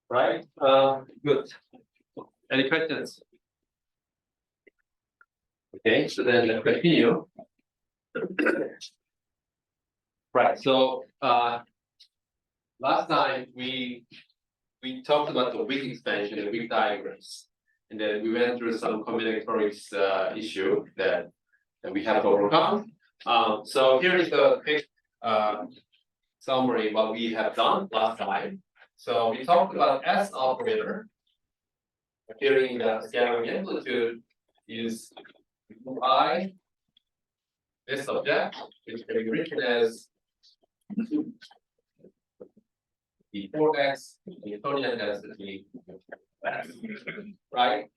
Right? Good. Any questions? Okay, so then let's continue. Right. So last time we talked about the weak expansion and weak diagrams, and then we went through some combinatorics issue that we have to overcome. So here is the quick summary what we have done last time. So we talked about S operator appearing in the scattering amplitude is I, this object, which can be written as the 4x Newtonian density, right?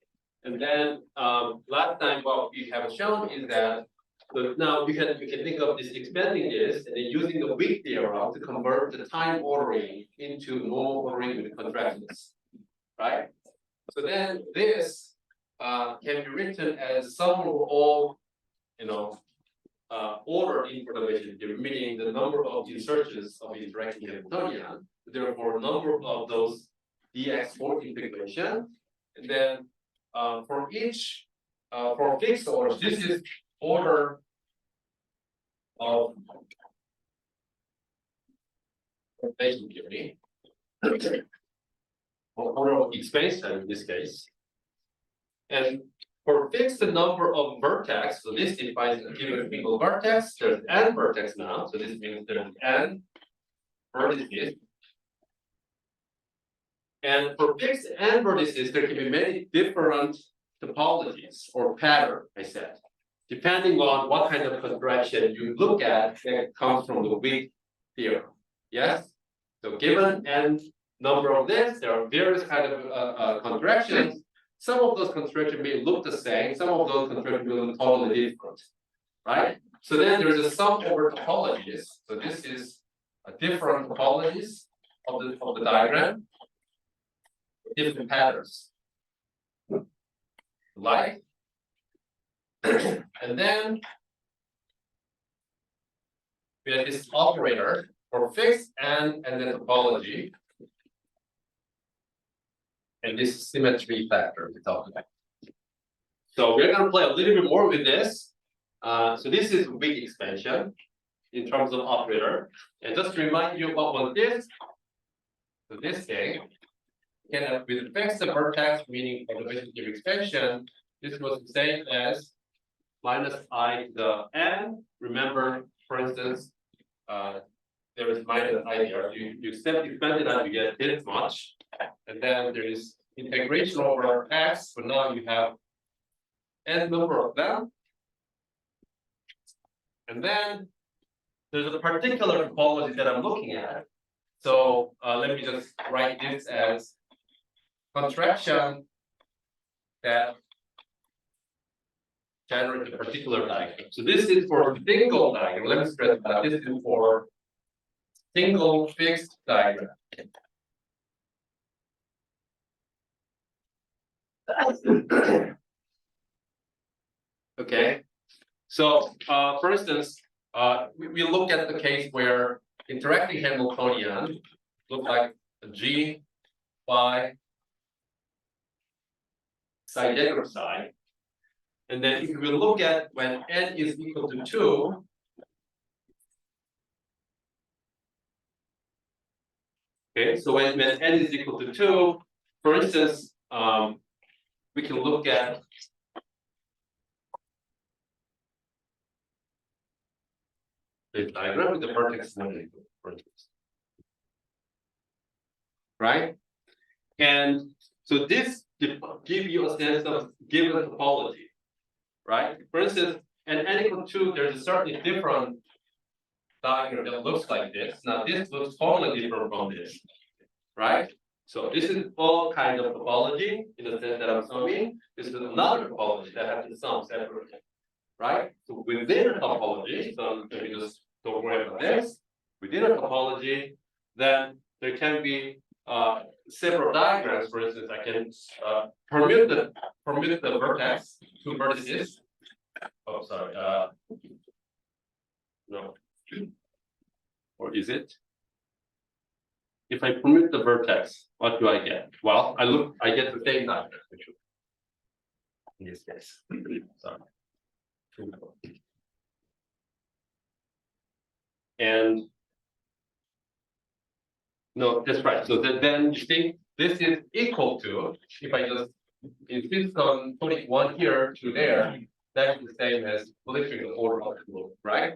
And then last time what we have shown is that, so now we can think of this expanding this and then using the weak theorem to convert the time ordering into normal ordering with contractions, right? So then this can be written as sum of all, order information, meaning the number of insertions of interacting Hamiltonian. Therefore, number of those dx4 integration, and then for each for fixed orders, this is order of rotation theory, order of expansion in this case, and for fixed number of vertex, so this defines a given single vertex. There's n vertex now, so this means there's n vertices. And for fixed n vertices, there can be many different topologies or pattern, I said, depending on what kind of contraction you look at that comes from the weak theorem. Yes? So given n number of this, there are various kind of contractions. Some of those contractions may look the same, some of those contractions will look totally different, right? So then there's a sum over topologies. So this is a different topologies of the diagram, different patterns, like, and then we have this operator for fixed and then topology. And this symmetry factor we talked about. So we're going to play a little bit more with this. So this is weak expansion in terms of operator. And just to remind you what was this. So this thing, can with fixed vertex, meaning observation of expansion, this was the same as minus I to the n. Remember, for instance, there is minus I there. You expand it out, you get this much. And then there is integration over x, but now you have n number of them. And then there's a particular topology that I'm looking at. So let me just write this as contraction that generates a particular diagram. So this is for single diagram. Let me stress that this is for single fixed diagram. Okay, so for instance, we look at the case where interacting Hamiltonian look like a G by psi diagram psi, and then if we look at when n is equal to 2, okay, so when n is equal to 2, for instance, we can look at the diagram with the vertex vertex. Right? And so this gives you a sense of given topology, right? For instance, at n equal to 2, there's a certainly different diagram that looks like this. Now this looks totally different from this, right? So this is all kind of topology in the sense that I'm summing. This is another topology that has to sum separately, right? So within a topology, so let me just don't worry about this. Within a topology, then there can be several diagrams. For instance, I can permute the vertex, two vertices. Oh, sorry. No. Or is it? if I permute the vertex, what do I get? Well, I get the same diagram, actually. In this case. Sorry. And no, that's right. So then you think this is equal to, if I just insist on putting one here to there, that is the same as flipping the order of the loop, right?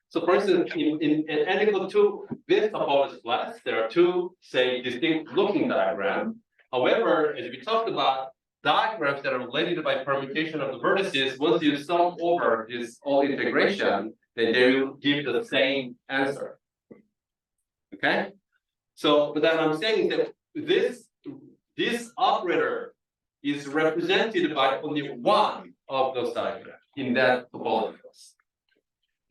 So for instance, in n equal to this topology class, there are two, say, distinct looking diagrams. However, as we talked about, diagrams that are related by permutation of the vertices, once you sum over this whole integration, then they will give the same answer. Okay? So but then I'm saying that this operator is represented by only one of those diagrams in that topology class.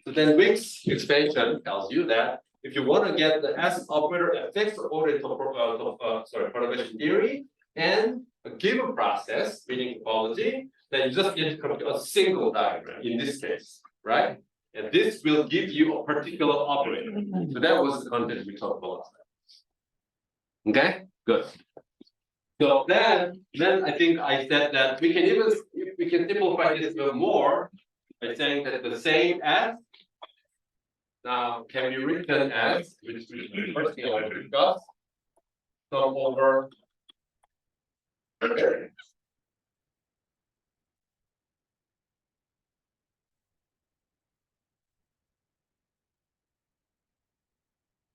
So then Week's expansion tells you that if you want to get the S operator at fixed order propagation theory and a given process, meaning topology, then you just need to compute a single diagram in this case, right? And this will give you a particular operator. So that was the content we talked about last time. Okay, good. So then I think I said that we can simplify this even more by saying that the same S now can be written as, which is the first thing I want to discuss, sum over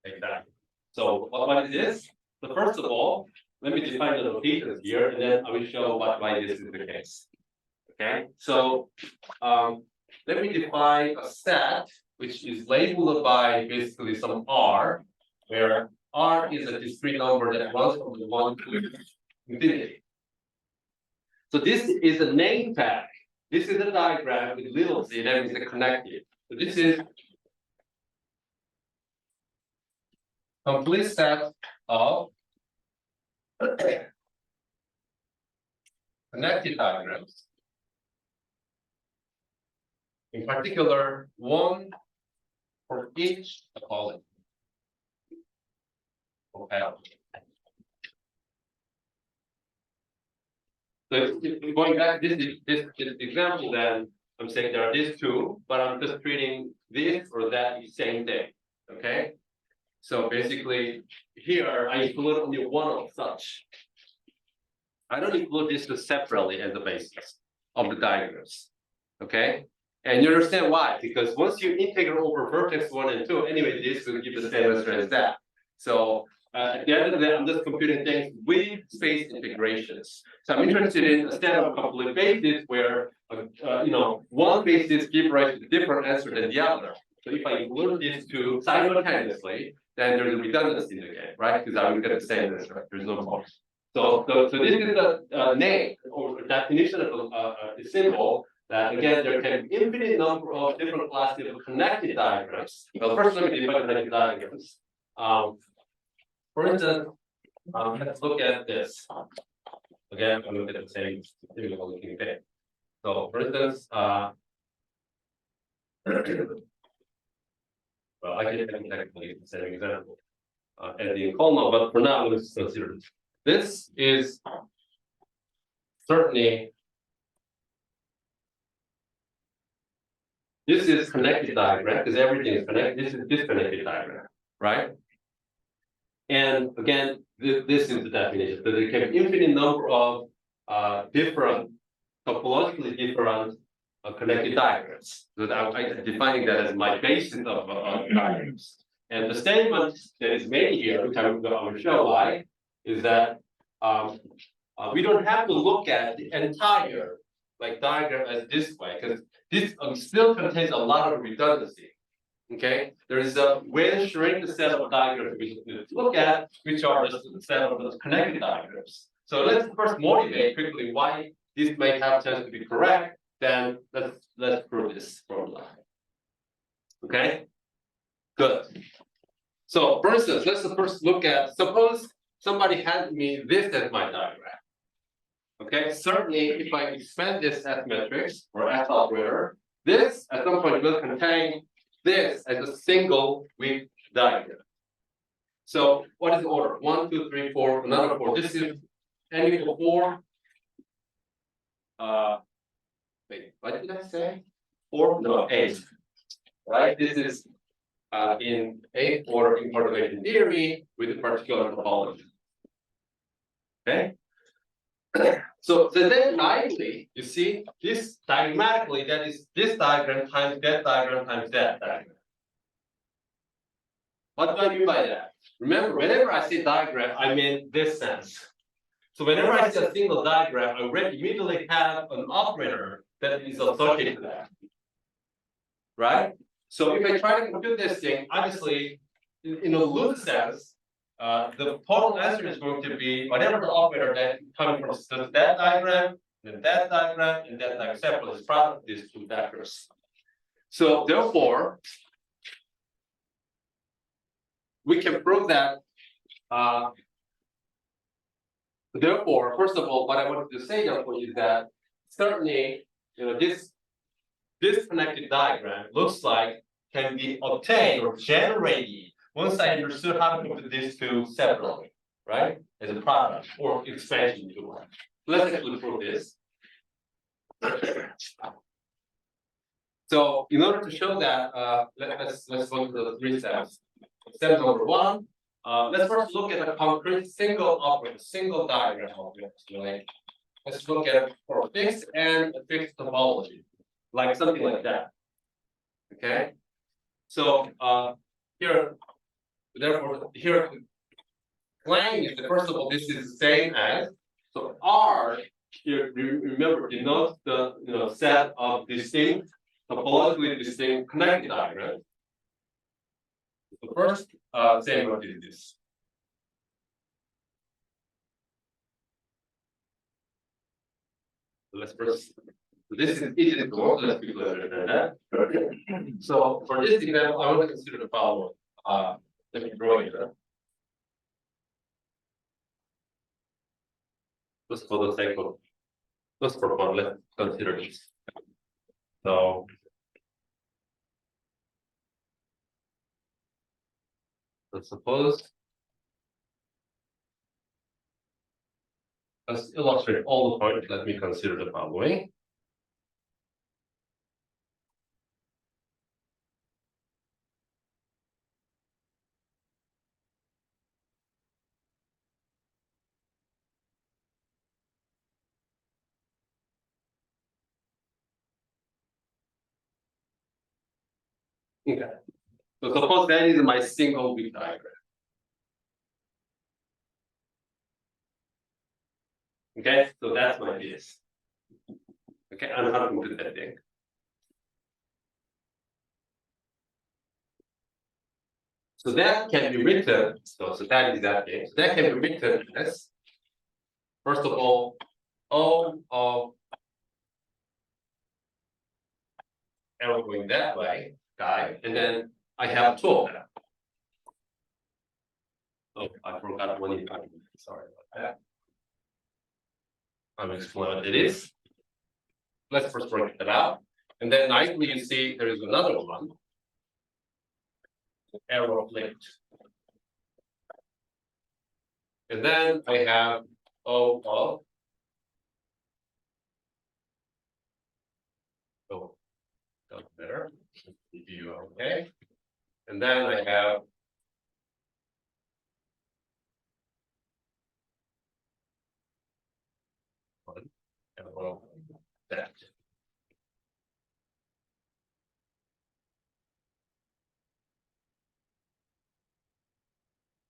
exactly. So what is this? So first of all, let me define the notations here, and then I will show why this is the case. Okay, so let me define a set which is labeled by basically some R, where R is a discrete number that runs from the 1 to infinity. So this is a name tag. This is a diagram with little z, that means connected. So this is complete set of connected diagrams. In particular, one for each topology. Okay. So if going back this example, then I'm saying there are these two, but I'm just treating this or that the same thing. Okay. So basically, here I include only one of such. I don't include this two separately as the basis of the diagrams. Okay. And you understand why? Because once you integrate over vertex 1 and 2, anyway, this will give the same answer as that. So at the end of the day, I'm just computing things with space integrations. So I'm interested in a set of complete bases where one basis gives rise to a different answer than the other. So if I include these two simultaneously, then there's a redundancy in the game, right? Because I will get the same answer. There's no point. So this is the name or definition of a symbol. That again, there can be infinite number of different classes of connected diagrams. Well, first let me define connected diagrams. For instance, let's look at this. Again, I'm looking at the same looking thing. So for instance, well, I can technically the same example as the Coleman, but for now, let's consider this. This is certainly. This is connected diagram because everything is connected. This is disconnected diagram, right? And again, this is the definition. So there can be infinite number of different, topologically different connected diagrams. So I'm defining that as my basis of diagrams. And the statement that is made here, which I will show why, is that we don't have to look at the entire diagram as this way, because this still contains a lot of redundancy. Okay, there is a way to shrink the set of diagrams we need to look at, which are the set of those connected diagrams. So let's first motivate quickly why this may have a chance to be correct. Then let's prove this formula. Okay, good. So for instance, let's first look at, suppose somebody handed me this as my diagram. Okay, certainly if I expand this S matrix or S operator, this at some point will contain this as a single weak diagram. So what is the order? 1, 2, 3, 4, another 4. This is n equal 4. Wait, what did I say? 4? No, 8. Right? This is in 8th order incorporated theory with a particular topology. Okay? So then finally, you see this diagrammatically, that is this diagram times that diagram times that diagram. What do I mean by that? Remember, whenever I say diagram, I mean this sense. So whenever I see a single diagram, I already immediately have an operator that is associated to that. Right? So if I try to compute this thing, obviously, in a loose sense, the total answer is going to be whatever the operator that coming from that diagram, then that diagram, and that diagram separately is product of these two vectors. So therefore, we can prove that. Therefore, first of all, what I wanted to say therefore is that certainly, this connected diagram looks like can be obtained or generated once I understood how to put these two separately, right? As a product or expansion tool. Let's actually prove this. So in order to show that, let's go to the 3 steps. Step number 1. Let's first look at a concrete single operator, single diagram object. Like, let's look at for a fixed and a fixed topology, like something like that. Okay. So here, therefore, here, claim is that first of all, this is the same as, so R here, remember, denotes the set of distinct, topologically distinct connected diagrams. The first same word is this. So let's first. So this is easy to go. Let's be clearer than that. So for this example, I want to consider the following. Let me draw it. Just for the sake of, just for fun, let's consider this. So let's suppose, let's illustrate all the points. Let me consider the following. Okay. So suppose that is my single weak diagram. Okay, so that's my DS. Okay, and how to compute that thing. So that can be written, so that is that thing. So that can be written as, first of all, O of arrow going that way, guy, and then I have 2 of them. Oh, I forgot one in time. Sorry about that. I'll explain what it is. Let's first work that out. And then nicely you see there is another one. Arrow flipped. And then I have O of. Oh, doesn't matter. Okay. And then I have one arrow that.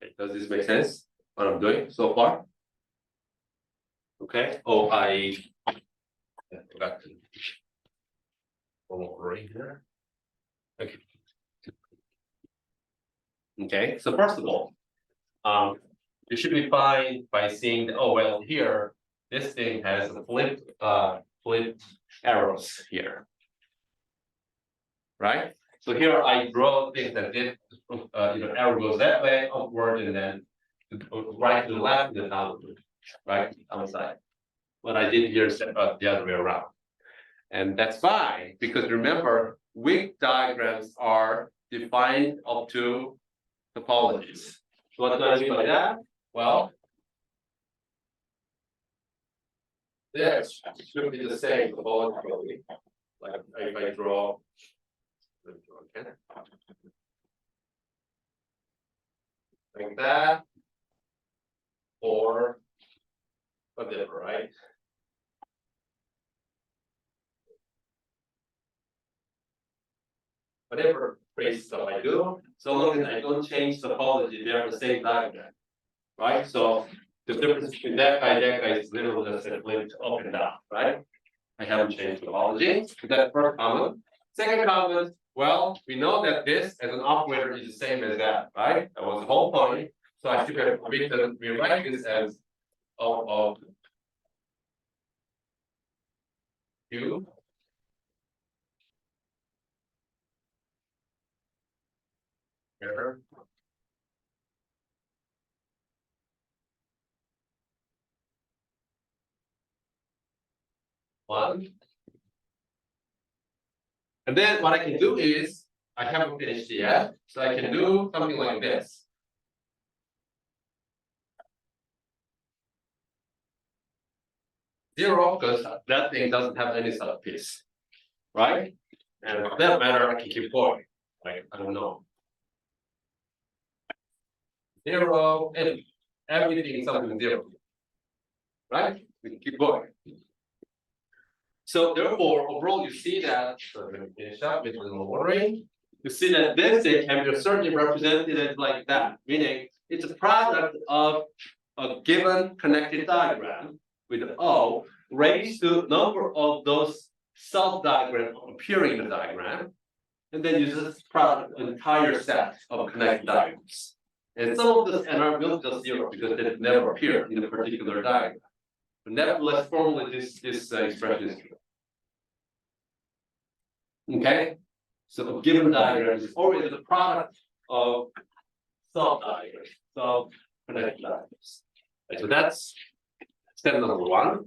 Okay, does this make sense? What I'm doing so far? Okay. Oh, I forgot to right here. Okay. Okay. So first of all, you should be fine by seeing that, oh well, here this thing has a flipped arrows here, right? So here I draw things that this arrow goes that way upward and then right to the left and then downward, right outside. What I did here is the other way around, and that's fine because remember, weak diagrams are defined up to topologies. So what do I mean by that? Well, this should be the same topologically. Like if I draw, okay, like that, or whatever, right? Whatever crazy stuff I do, so long as I don't change topology, they are the same diagram, right? So the difference between that guy is literally just linked up and down, right? I haven't changed topology. That's first comment. Second comment, well, we know that this as an operator is the same as that, right? That was the whole point. So I should have rewrite this as O of Q. Error. One. And then what I can do is, I haven't finished yet, so I can do something like this. Zero, because that thing doesn't have any subpiece, right? And for that matter, I can keep going. Like, I don't know. Zero, and everything is something zero. Right? We can keep going. So therefore, overall, you see that, so let me finish up with a little ordering. You see that this thing can be certainly represented like that, meaning it's a product of a given connected diagram with O raised to number of those sub-diagrams appearing in the diagram, and then you just product an entire set of connected diagrams. And some of this NR will just zero because they never appear in a particular diagram. But nevertheless, formally, this expression is true. Okay, so a given diagram is always the product of sub-diagrams, sub-connected diagrams. Right, so that's step number one.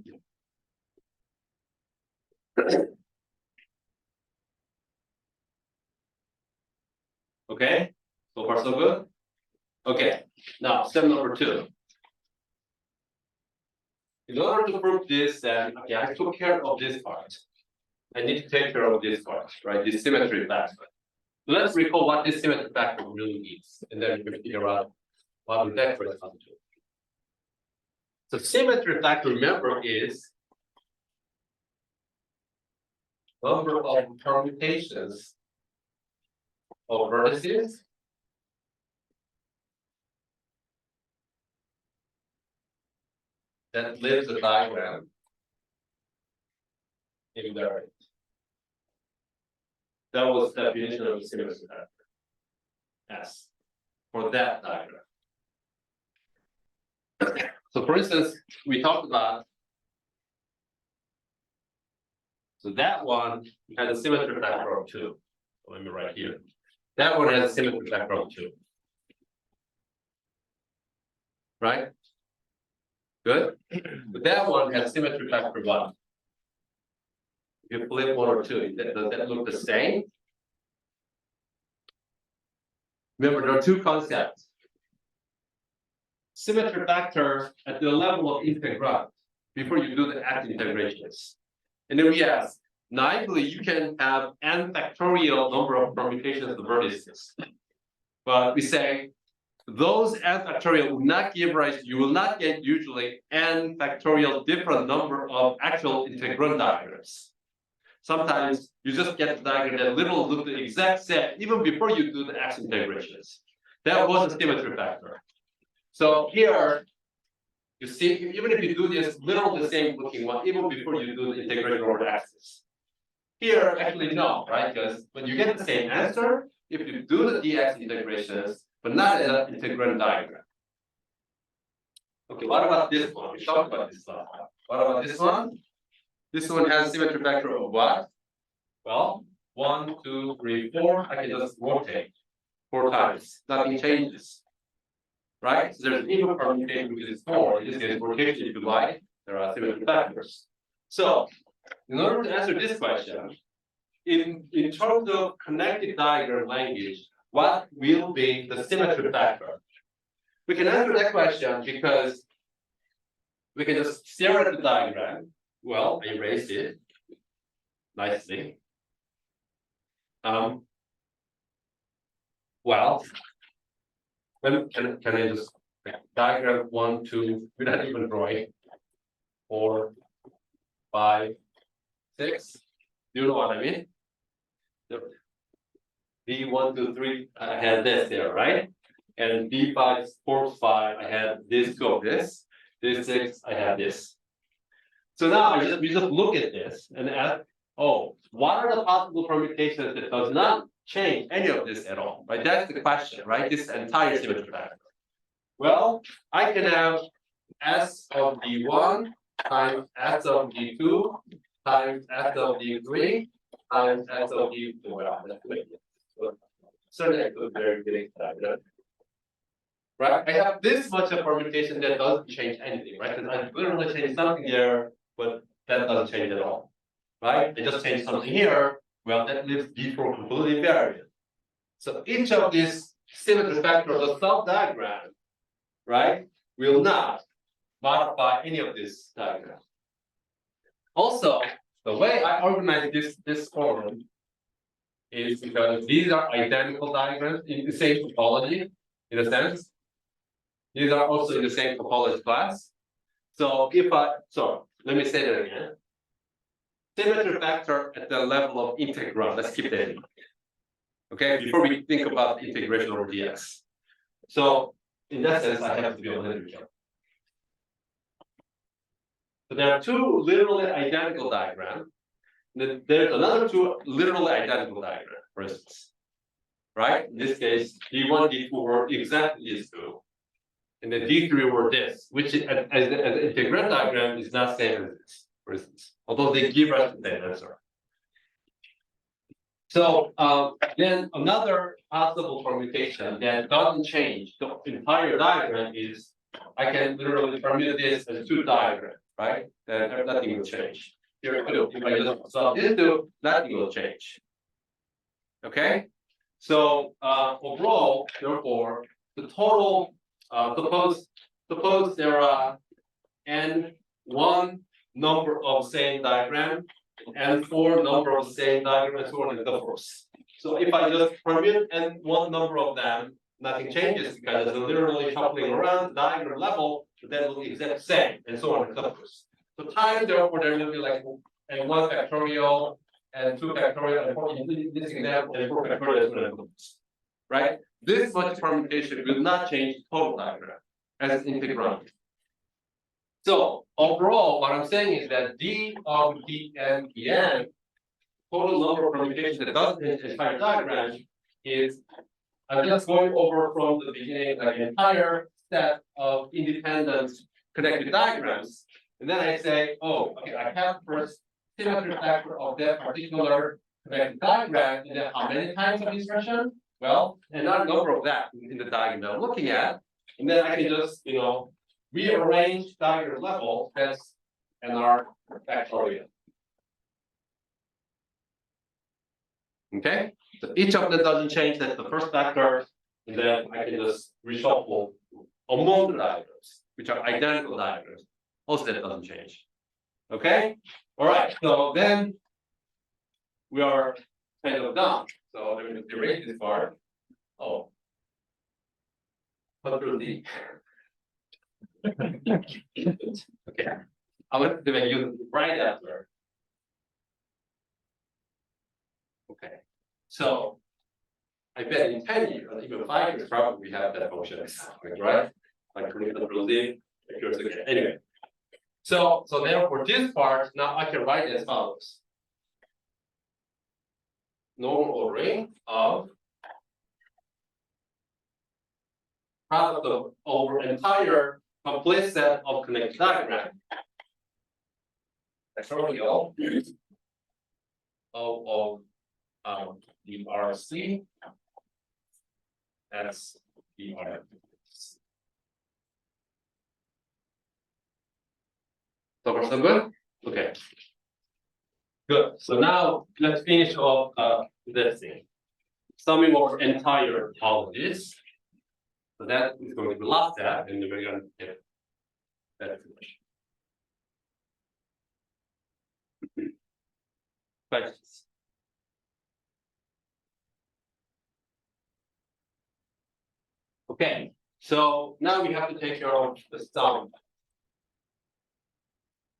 Okay, so far so good. Okay, now step number two. In order to prove this, then okay, I took care of this part. I need to take care of this part, right? This symmetry factor. So let's recall what this symmetry factor really means, and then we can figure out what that corresponds to. So symmetry factor, remember, is number of permutations of vertices that lives the diagram invariant. That was the definition of a symmetry factor. S for that diagram. So for instance, we talked about, so that one has a symmetry factor of 2. So let me write here. That one has a symmetry factor of 2. Right? Good. But that one has symmetry factor 1. If you flip 1 or 2, does that look the same? Remember, there are two concepts. Symmetry factor at the level of integrand before you do the act integrations. And then we ask, naively, you can have n factorial number of permutations of vertices. But we say those n factorial will not give rise, you will not get usually n factorial different number of actual integrand diagrams. Sometimes you just get the diagram that literally look the exact same even before you do the act integrations. That was a symmetry factor. So here, you see, even if you do this literally the same looking one, even before you do the integration over the axis. Here, actually no, right? Because when you get the same answer, if you do the dx integrations, but not as an integrand diagram. Okay, what about this one? We talked about this last time. What about this one? This one has symmetry factor of what? Well, 1, 2, 3, 4. I can just rotate 4 times. Nothing changes. Right? So there's even permutation which is 4. In this case, rotation if you like. There are symmetry factors. So, in order to answer this question, in terms of connected diagram language, what will be the symmetry factor? We can answer that question because we can just stare at the diagram. Well, I erased it nicely. Well, can I just diagram 1, 2 without even drawing? 4, 5, 6. Do you know what I mean? B1, 2, 3, I had this there, right? And B5, 4, 5, I had this go this. This 6, I had this. So now we just look at this and ask, oh, what are the possible permutations that does not change any of this at all? Right? That's the question, right? This entire symmetry factor. Well, I can have S of D1 times S of D2 times S of D3 times S of D4. Well, that's good. Certainly I could very good that. Right? I have this much of permutation that doesn't change anything, right? Because I literally changed something there, but that doesn't change at all. Right? I just changed something here. Well, that leaves D4 completely invariant. So each of these symmetry factors, the sub-diagram, right, will not modify any of this diagram. Also, the way I organize this form is because these are identical diagrams in the same topology, in a sense. These are also in the same topology class. So let me say that again. Symmetry factor at the level of integral. Let's keep that in mind. Okay, before we think about the integration over dx. So in that sense, I have to be a little careful. So there are two literally identical diagrams. There's another two literally identical diagrams, for instance. Right? In this case, D1, D2 were exactly these two. And then D3 were this, which as an integral diagram is not same as this, for instance. Although they give us the same answer. So then another possible permutation that doesn't change the entire diagram is I can literally permute this as two diagrams, right? Then nothing will change. Here too, if I just solve this two, nothing will change. Okay? So overall, therefore, the total suppose there are n1 number of same diagram and 4 number of same diagram and so on and so forth. So if I just permute n1 number of them, nothing changes because it's literally shuffling around the diagram level, that will be exact same and so on and so forth. So time therefore there will be like n1 factorial and 2 factorial and 4 in this example and 4 factorial, right? This much permutation will not change total diagram as integrand. So overall, what I'm saying is that D of Dn Dn, total number of permutations that doesn't change the entire diagram is I'm just going over from the beginning like an entire set of independent connected diagrams. And then I say, oh, okay, I have first symmetry factor of that particular connected diagram, and then how many times of insertion? Well, another number of that in the diagram that I'm looking at. And then I can just, rearrange diagram level as NR factorial. Okay, so each of them doesn't change. That's the first factor, and then I can just reshuffle among the diagrams, which are identical diagrams. Also, that doesn't change. Okay, all right. So then we are kind of done. So let me erase this part. Oh, Control D. Okay, I'm going to make you right after. Okay, so I bet in 10 years, even 5 years, probably we have that function, right? Like Control D. Anyway, so therefore this part now I can write as follows: normal ordering of product of over entire complete set of connected diagram. Factorial of the RC as the R. So far so good? Okay. Good. So now let's finish off this thing. Summing over entire topologies. So that is going to be the last step, and then we're going to get that information. Questions? Okay, so now we have to take care of the sum.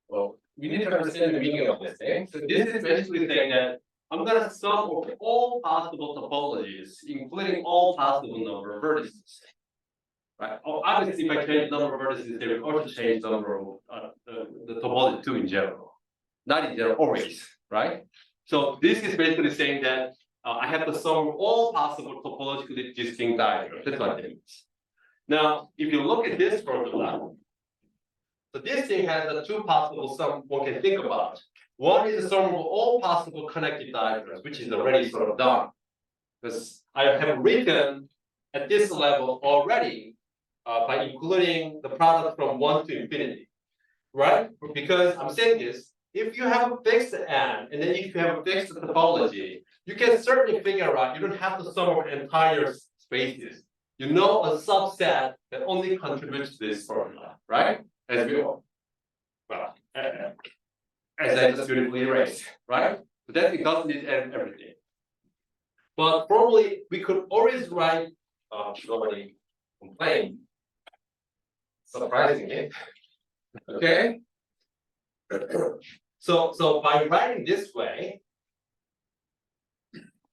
Well, we need to understand the meaning of this thing. So this is basically saying that I'm going to sum over all possible topologies, including all possible number of vertices. Right? Oh, obviously, if I change the number of vertices, they will also change the number of the topology too in general. Not in general, always, right? So this is basically saying that I have to sum all possible topologically distinct diagrams. That's what it means. Now, if you look at this formula, so this thing has the two possible sum one can think about. One is the sum of all possible connected diagrams, which is already sort of done. Because I have written at this level already by including the product from 1 to infinity, right? Because I'm saying this, if you have a fixed n, and then if you have a fixed topology, you can certainly figure out, you don't have to sum over entire spaces. You know a subset that only contributes to this formula, right? As we all, well, as I just beautifully erased, right? But that it doesn't need everything. But probably we could always write, nobody complain, surprisingly, okay? So by writing this way,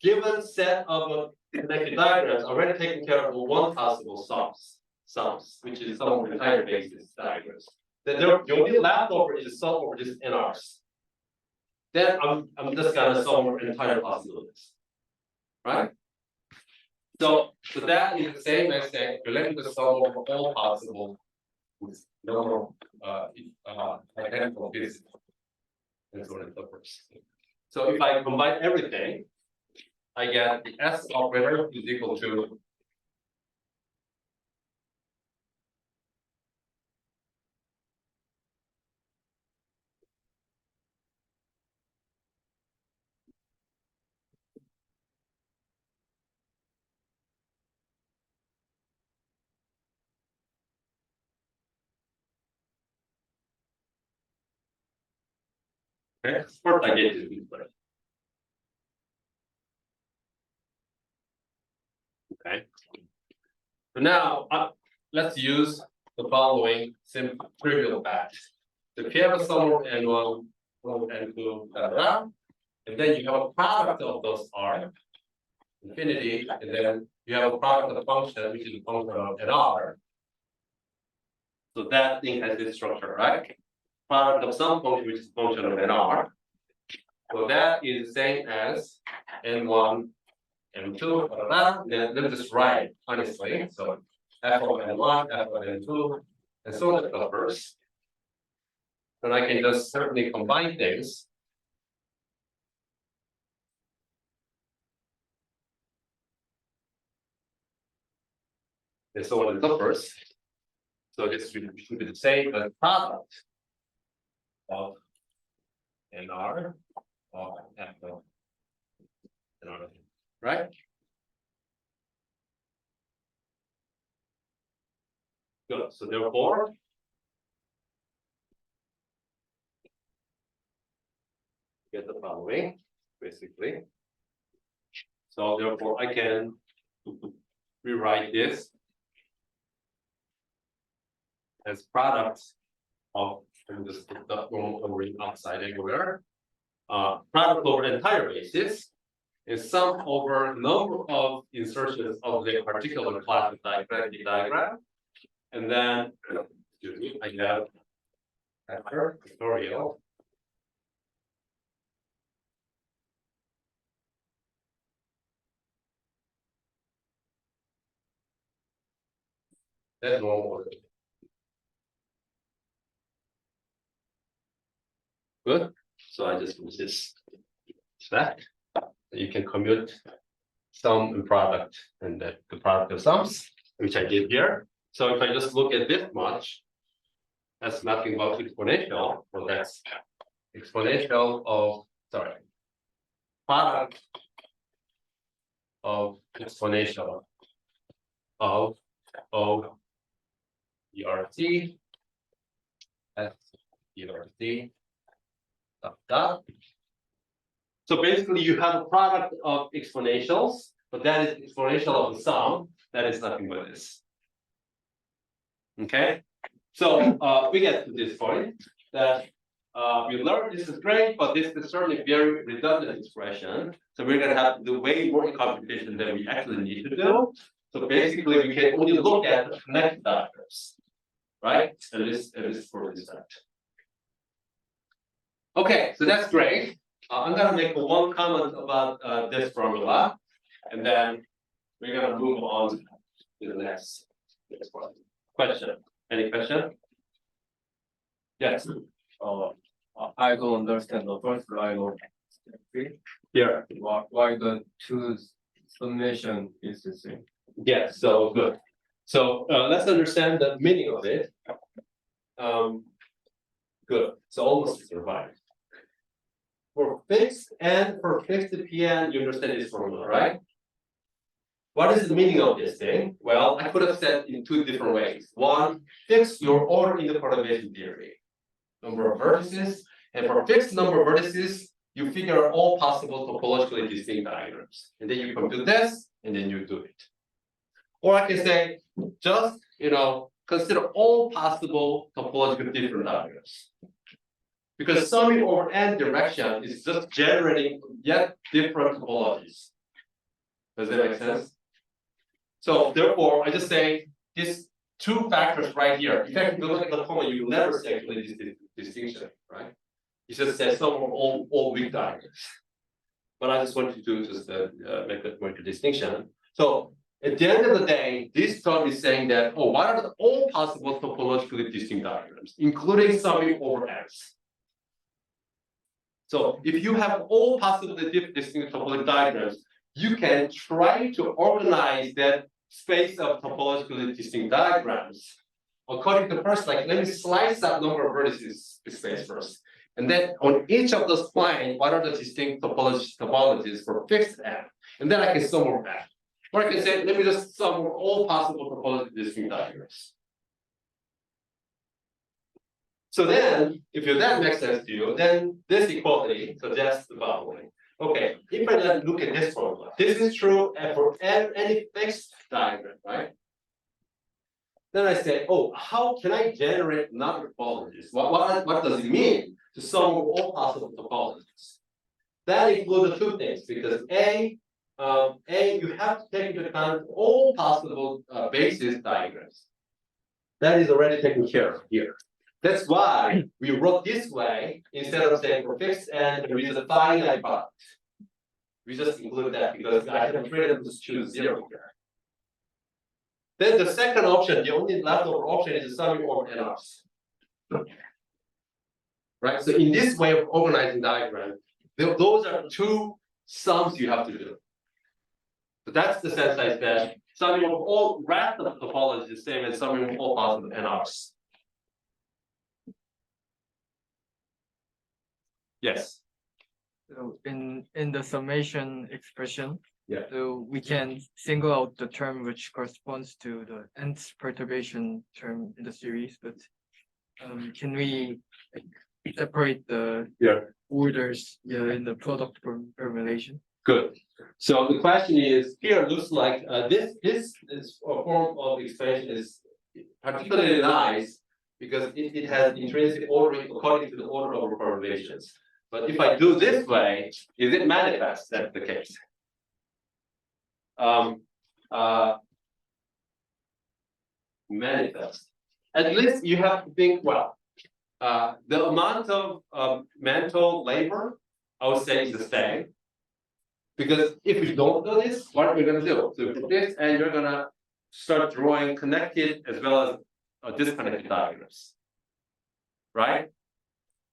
given set of connected diagrams already taken care of one possible sums, which is sum over entire basis diagrams. Then the only leftover is sum over just NRs. Then I'm just gonna sum over entire possibilities, right? So that is the same as saying you're letting the sum over all possible number identical pieces. And so on and so forth. So if I combine everything, I get the S operator is equal to okay. First I get to be clear. Okay. So now let's use the following simple trivial fact. So if you have a sum of n1, n2, and then you have a product of those R, infinity, and then you have a product of the function, which is a function of nr. So that thing has this structure, right? Product of some function, which is a function of nr. So that is the same as n1, n2, then let me just write honestly. So f of n1, f of n2, and so on and so forth. Then I can just certainly combine things. And so on and so forth. So this should be the same as product of nr of f of nr, right? Good. So therefore, get the following, basically. So therefore, I can rewrite this as products of, and just put the over outside everywhere. Product over entire basis is sum over number of insertions of the particular class of diagram. And then, excuse me, I have after tutorial. That's normal. Good. So I just use this fact. You can commute sum and product and the product of sums, which I did here. So if I just look at this much, that's nothing but exponential. Well, that's exponential of, sorry, product of exponential of O ERT S ERT dot dot. So basically, you have a product of exponentials, but that is exponential of the sum. That is nothing but this. Okay, so we get to this point that we learned this is great, but this is certainly very redundant expression. So we're going to have to do way more computation than we actually need to do. So basically, we can only look at the connected diagrams, right? At least for this fact. Okay, so that's great. I'm going to make one comment about this formula, and then we're going to move on to the next one. Question. Any question? Yes. I don't understand the first line of Yeah. why the two summation is the same. Yes. So good. So let's understand the meaning of it. Good. So almost survived. For fixed and for fixed PN, you understand this formula, right? What is the meaning of this thing? Well, I could have said in two different ways. One, fix your order in the perturbation theory. Number of vertices, and for fixed number of vertices, you figure out all possible topologically distinct diagrams. And then you compute this, and then you do it. Or I can say, just consider all possible topologically different diagrams. Because summing over n direction is just generating yet different topologies. Does that make sense? So therefore, I just say these two factors right here. In fact, if you look at the formula, you never see actually this distinction, right? You just say some of all weak diagrams. But I just wanted to just make a distinction. So at the end of the day, this term is saying that, what are all possible topologically distinct diagrams, including summing over x? So if you have all possibly distinct topological diagrams, you can try to organize that space of topologically distinct diagrams according to first, let me slice that number of vertices space first. And then on each of those planes, what are the distinct topologies for fixed n? And then I can sum over that. Or I can say, let me just sum over all possible topologically distinct diagrams. So then, if that makes sense to you, then this equality suggests the following. Okay, if I then look at this formula, this is true for any fixed diagram, right? Then I say, how can I generate non-topologies? What does it mean to sum all possible topologies? That includes two things, because A, you have to take into account all possible basis diagrams. That is already taken care of here. That's why we wrote this way instead of saying for fixed and there is a finite product. We just include that because I can freedom to choose 0 here. Then the second option, the only leftover option is the summing over NRs. Right? So in this way of organizing diagram, those are two sums you have to do. So that's the sense I said. Summing of all rest of the topology is the same as summing of all possible NRs. Yes. So in the summation expression, Yeah. so we can single out the term which corresponds to the nth perturbation term in the series, but can we separate the orders in the product formulation? Good. So the question is, here it looks like this form of expansion is particularly nice because it has intrinsic ordering according to the order of perturbations. But if I do this way, is it manifest? That's the case. Manifest. At least you have to think, the amount of mental labor, I would say, is the same. Because if you don't do this, what are we going to do? So do this, and you're going to start drawing connected as well as disconnected diagrams. Right?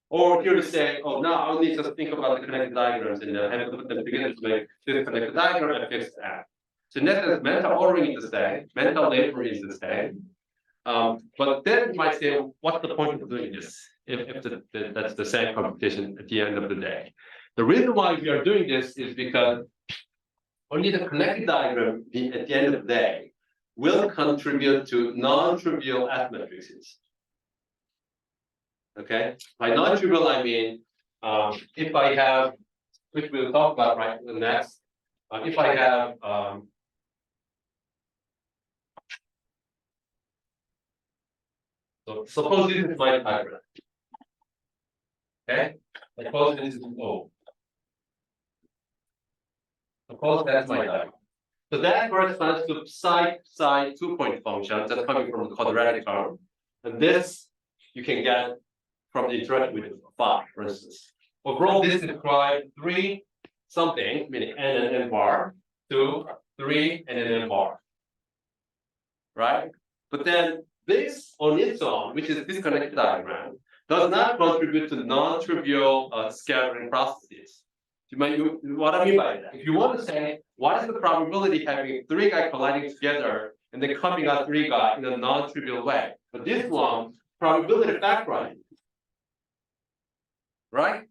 Or here to say, now I need to think about the connected diagrams and have to put them together to make this connected diagram and fix that. So in that sense, mental ordering is the same, mental labor is the same. But then you might say, what's the point of doing this if that's the same computation at the end of the day? The reason why we are doing this is because only the connected diagram at the end of the day will contribute to non-trivial S matrices. Okay, by non-trivial I mean if I have, which we'll talk about right next, if I have so suppose this is my diagram. Okay, suppose this is O. Suppose that's my diagram. So that corresponds to psi 2-point function that's coming from the quadratic term. And this you can get from the interaction with phi, for instance. Overall, this describes 3 something, meaning n and n bar, to 3 and n bar. Right? But then this on its own, which is disconnected diagram, does not contribute to non-trivial scattering processes. What I mean by that? If you want to say, what is the probability having 3 guys colliding together and then coming out 3 guys in a non-trivial way? But this one, probability factorizing. Right?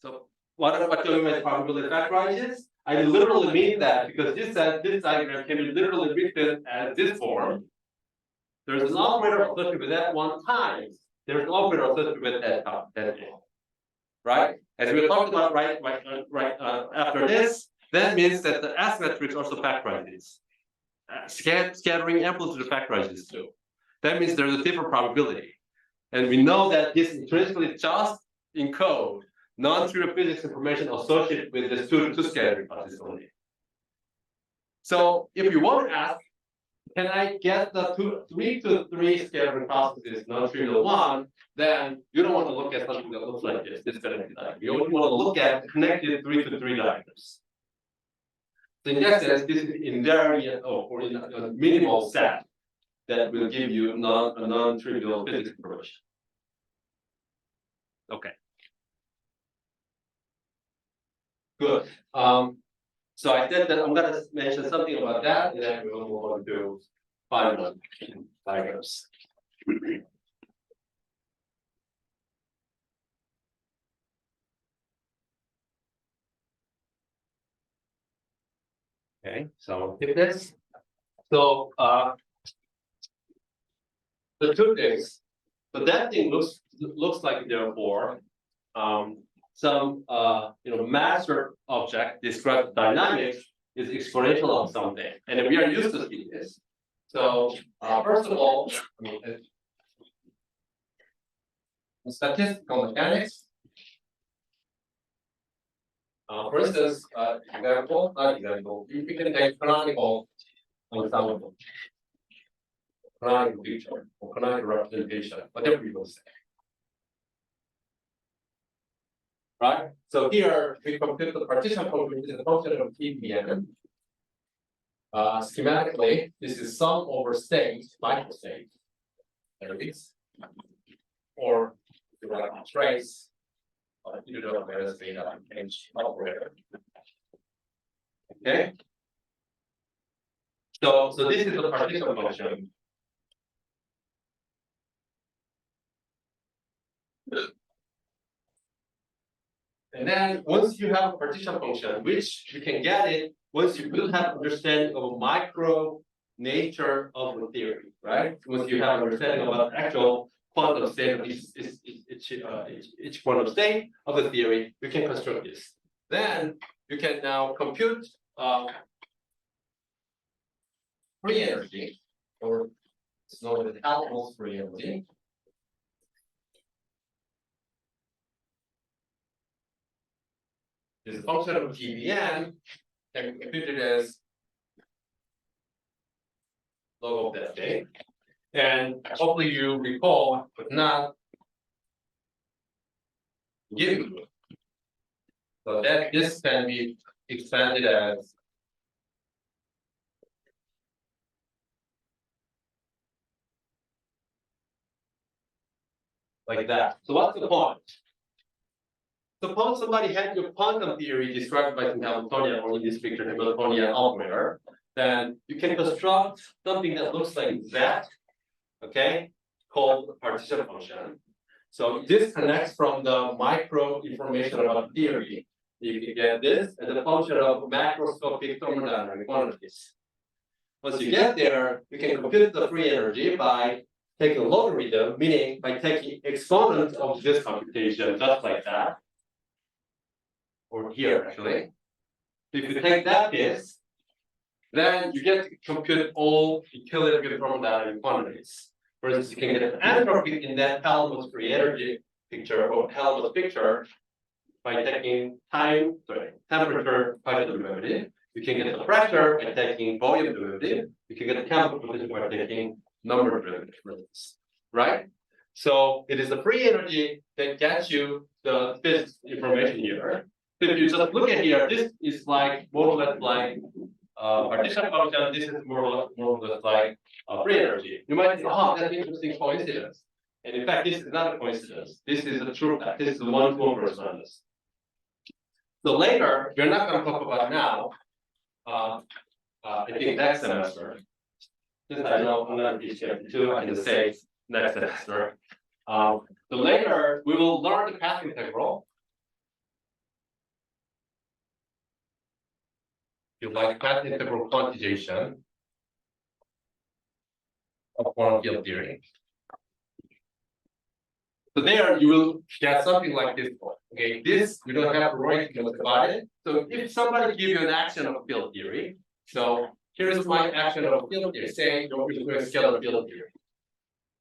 So what do you mean by probability factorizes? I literally mean that because this diagram can be literally written as this form. There's an operator associated with that 1 times. There's an operator associated with that right? As we talked about right after this, that means that the S matrix also factorizes. Scattering amplitude factorizes too. That means there's a different probability. And we know that this intrinsically just encode non-trivial physics information associated with this two scattering process only. So if you want to ask, can I get the 3 to 3 scattering processes non-trivial 1? Then you don't want to look at something that looks like this connected diagram. You only want to look at connected 3 to 3 diagrams. So in that sense, this is invariant or in a minimal set that will give you non-trivial physics information. Okay. Good. So I said that I'm going to mention something about that, and then we'll move on to final diagrams. Okay, so if this, so the 2 things, so that thing looks like therefore some master object described dynamics is exponential of something, and we are used to seeing this. So first of all, I mean, in statistical mechanics. For instance, if we can take canonical ensemble, canonical picture, or canonical representation, whatever you will say. Right? So here we compute the partition function, which is a function of TBN. Schematically, this is sum over state, microstate, there it is. Or if you like to trace. You don't know where is the operator. Okay. So this is the partition function. And then once you have a partition function, which you can get it once you will have understanding of a micro nature of the theory, right? Once you have understanding about actual quantum state of each quantum state of the theory, you can construct this. Then you can now compute free energy, or it's known as Helmholtz free energy. This function of TBN can be computed as log of that state. And hopefully you recall, but not given. So that this can be expanded as like that. So what's the point? Suppose somebody had your quantum theory described by some Hamiltonian, or in this picture, Hamiltonian operator, then you can construct something that looks like that. Okay, called the partition function. So this connects from the micro information about theory. You can get this as a function of macroscopic thermodynamic quantities. once you get there, you can compute the free energy by taking logarithm, meaning by taking exponent of this computation, just like that. Or here, actually. If you take that piece, then you get to compute all equilibrium thermodynamic quantities. For instance, you can get an entropy in that Helmholtz free energy picture or Helmholtz picture by taking temperature partial derivative. You can get the pressure by taking volume derivative. You can get the chemical position by taking number derivative, right? So it is the free energy that gets you the physics information here. So if you just look at here, this is like more or less like partition function. This is more or less like free energy. You might say, oh, that's an interesting coincidence. And in fact, this is not a coincidence. This is a true fact. This is a one-to-one correspondence. So later, we're not going to talk about now. I think next semester. Since I know I'm not too, I can say next semester. So later, we will learn the path integral. You like path integral quantization of quantum field theory. So there you will get something like this. Okay, this we don't have to write much about it. So if somebody gives you an action of field theory, so here's my action of field theory, say you're doing scalar field theory.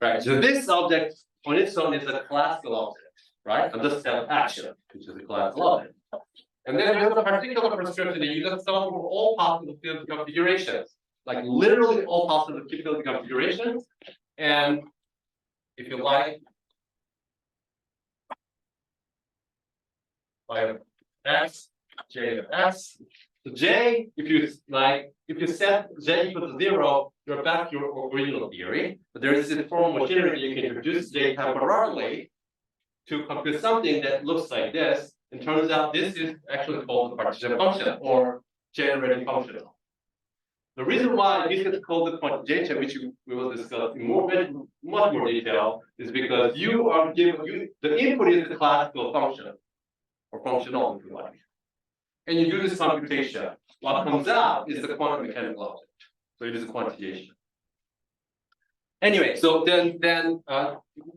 Right. So this object on its own is a classical object, right? And this have action, which is a classical object. And then you have a particular prescription that you just solve for all possible field configurations, like literally all possible field configurations. And if you like, by x, j of x. So j, if you set j equal to 0, you're back to your original theory. But there is this form of machinery that you can introduce j temporarily to compute something that looks like this. And turns out this is actually called the partition function or generating function. The reason why this is called the quantization, which we will discuss in much more detail, is because you are given the input is the classical function or functional, if you like, and you do this computation. What comes out is the quantum mechanical object. So it is a quantization. Anyway, so then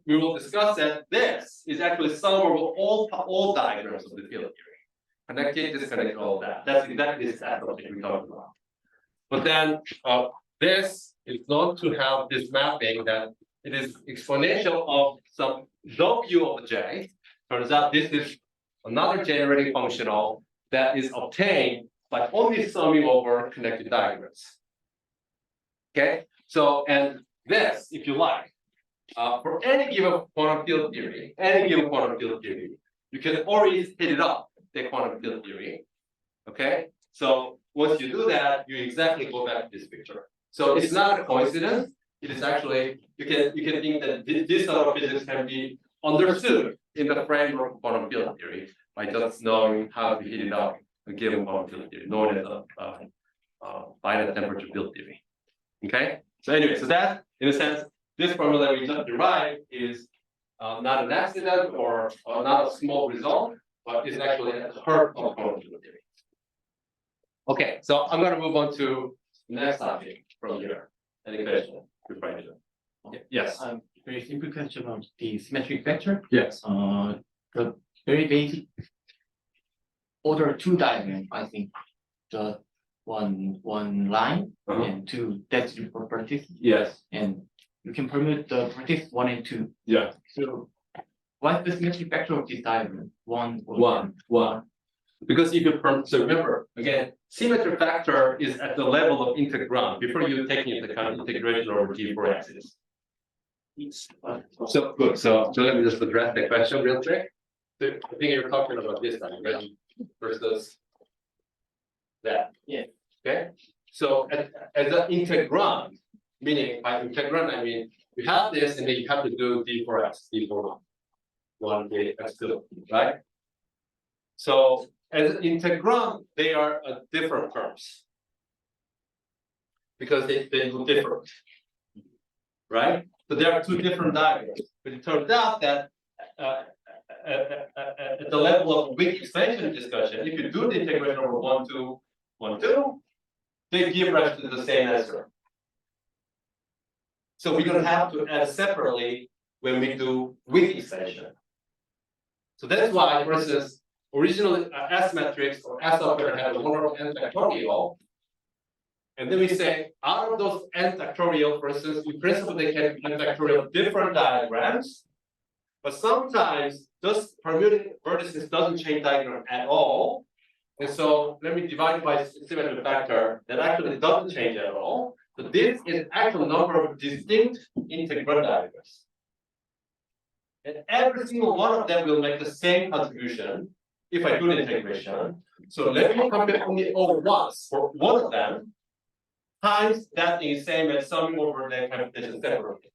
we will discuss that this is actually sum of all diagrams of the field theory. Connected, disconnected, all that. That's exactly this object we talked about. But then this is not to have this mapping that it is exponential of some w of j. Turns out this is another generating functional that is obtained by only summing over connected diagrams. Okay, so and this, if you like, for any given quantum field theory, you can always hit it up, the quantum field theory. Okay, so once you do that, you exactly go back to this picture. So it's not a coincidence. It is actually you can think that this sort of physics can be understood in the framework of quantum field theory by just knowing how to heat it up a given quantum field theory, known as finite temperature field theory. Okay. So anyway, so that, in a sense, this formula we just derived is not an accident or not a small result, but is actually at the heart of quantum field theory. Okay, so I'm going to move on to the next topic from here. Any question? Yes. Very simple question of the symmetric vector. Yes. The very basic order 2 diagram, I think, the one line and 2 that's the properties. Yes. And you can permute the properties 1 and 2. Yeah. So what's the symmetric vector of this diagram? 1. Because if you so remember again, symmetry factor is at the level of integrand before you take into account integration over G4 axis. So good. So let me just address the question real quick. So I think you're talking about this time, right? Versus that. Yeah. Okay. So as an integrand, meaning by integrand I mean you have this and then you have to do D4x, D4 1, X2, right? So as an integrand, they are different terms because they look different, right? So there are 2 different diagrams. But it turns out that at the level of weak expansion discussion, if you do the integration over 1, 2, 1, 2, they give rise to the same answer. So we don't have to add separately when we do weak extension. So that's why, for instance, originally S matrix or S operator had a 1 over n factorial. And then we say, out of those n factorial, for instance, in principle, they can n factorial different diagrams. But sometimes those permuting vertices doesn't change diagram at all. And so let me divide by symmetry factor that actually doesn't change at all. So this is actual number of distinct integral diagrams. And every single one of them will make the same contribution if I do the integration. So let me compute only over once for one of them times that is same as summing over the computation separately.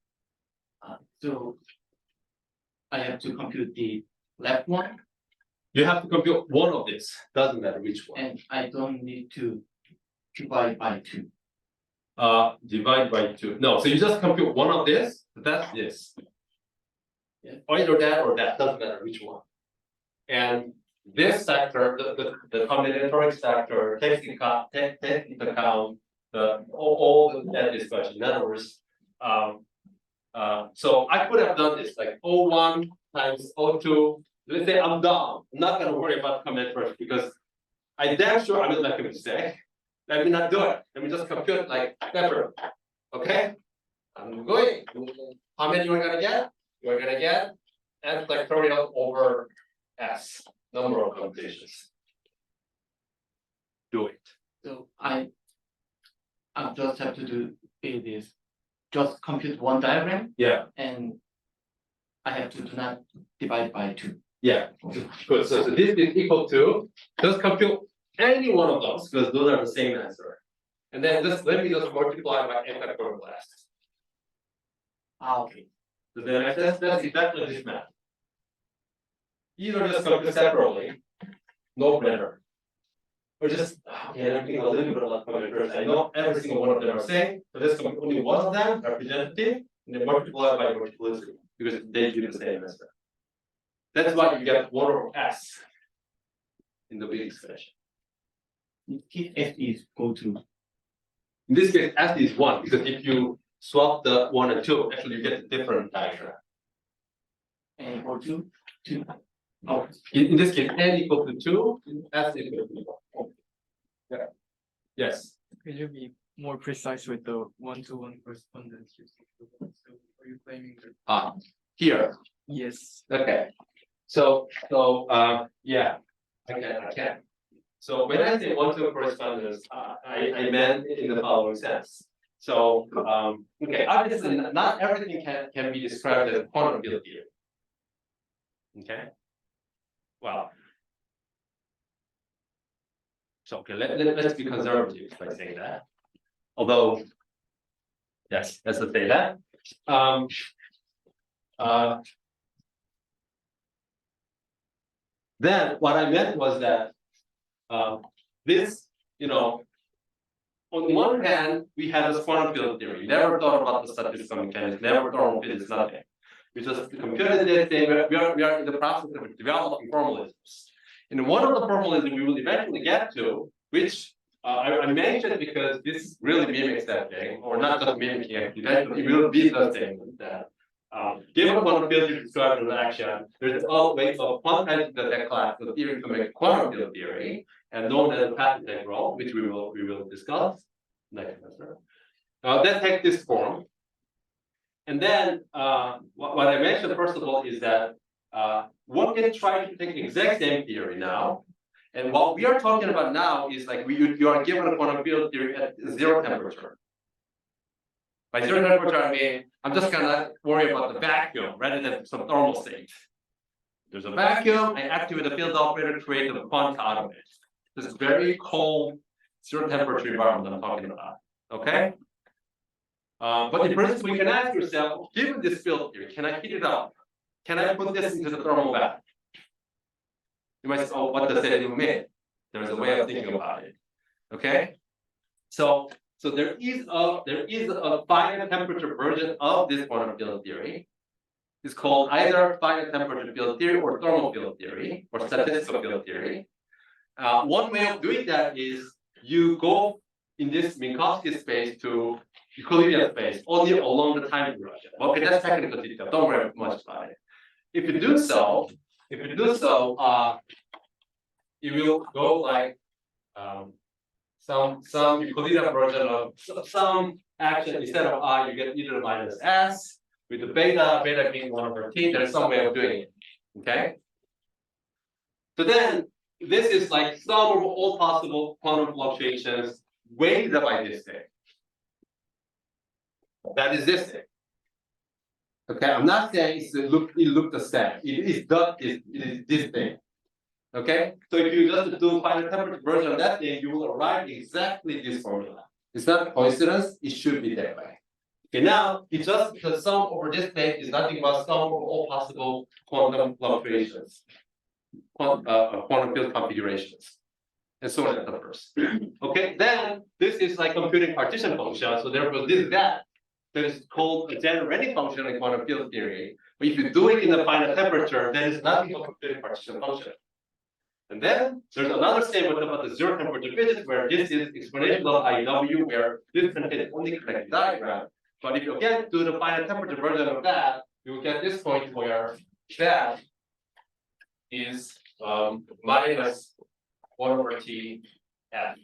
So I have to compute the left one, You have to compute one of this, doesn't matter which one. and I don't need to divide by 2. Divide by 2. No, so you just compute one of this, that's this. Yeah. Either that or that, doesn't matter which one. And this factor, the combinatorics factor, takes into account all that discussion. In other words, so I could have done this like O1 times O2. Let's say I'm done. I'm not going to worry about combinatorics because I damn sure I will make a mistake. Let me not do it. Let me just compute like separate. Okay? I'm going. How many you're gonna get? You're gonna get n factorial over s, number of computations. Do it. So I just have to do this, just compute one diagram, Yeah. and I have to do not divide by 2. Yeah. Good. So this is equal to just compute any one of those because those are the same answer. And then just let me just multiply by n factorial s. Okay. So then that's exactly this math. Either just compute separately, no brainer. Or just okay, I'm thinking a little bit about combinatorics. I know every single one of them are same, but just compute only one of them representative, and then multiply by multiplicity because they give the same answer. That's why you get 1 over s in the big expression. F is go to. In this case, s is 1 because if you swap the 1 and 2, actually you get a different diagram. And equal to 2. Oh, In this case, n equal to 2, s equal to 1. Yeah. Yes. Could you be more precise with the one-to-one correspondence? So are you claiming that? Here. Yes. Okay. So yeah, I can. So when I say one-to-one correspondence, I meant it in the following sense. So okay, obviously not everything can be described as quantum field theory. Okay. Well. So okay, let's be conservative by saying that. Although, yes, let's say that. Then what I meant was that this, on one hand, we had this quantum field theory. Never thought about the statistical mechanics, never thought of physics, nothing. We just computed this thing. We are in the process of developing formalisms. And one of the formalisms we will eventually get to, which I mentioned because this really mimics that thing, or not just mimicking it, eventually it will be the thing that given quantum field theory described in action, there's all ways of quantizing that class, the theory to make quantum field theory, and known as the path integral, which we will discuss next semester. That takes this form. And then what I mentioned first of all is that one can try to take the exact same theory now. And what we are talking about now is like you are given a quantum field theory at 0 temperature. By 0 temperature, I mean I'm just gonna worry about the vacuum rather than some thermal state. There's a vacuum, I activate the field operator, create the quanta out of it. This is very cold, 0 temperature environment I'm talking about. Okay? But in principle, you can ask yourself, given this field theory, can I heat it up? Can I put this into the thermal bath? You might say, oh, what does that even mean? There's a way of thinking about it. Okay? So there is a finite temperature version of this quantum field theory. It's called either finite temperature field theory or thermal field theory or statistical field theory. One way of doing that is you go in this Minkowski space to Euclidean space only along the time direction. Okay, that's technical detail. Don't worry much about it. If you do so, it will go like some Euclidean version of some action instead of I, you get e to the minus s with the beta being 1/t. There's some way of doing it. Okay. So then this is like sum of all possible quantum fluctuations weighted by this thing. That is this thing. Okay, I'm not saying it look the same. It is this thing. Okay, so if you just do final temperature version of that thing, you will arrive exactly this formula. It's not a coincidence, it should be that way. Okay, now it's just the sum over this thing is nothing but sum of all possible quantum fluctuations, quantum field configurations, and so on and so forth. Okay, then this is like computing partition function, so therefore this is that is called a generating function in quantum field theory. But if you do it in the final temperature, then it's nothing but computing partition function. And then there's another statement about the zero temperature physics where this is exponential IW, where this contains only connected diagram. But if you again do the final temperature version of that, you will get this point where that is minus 1/t f.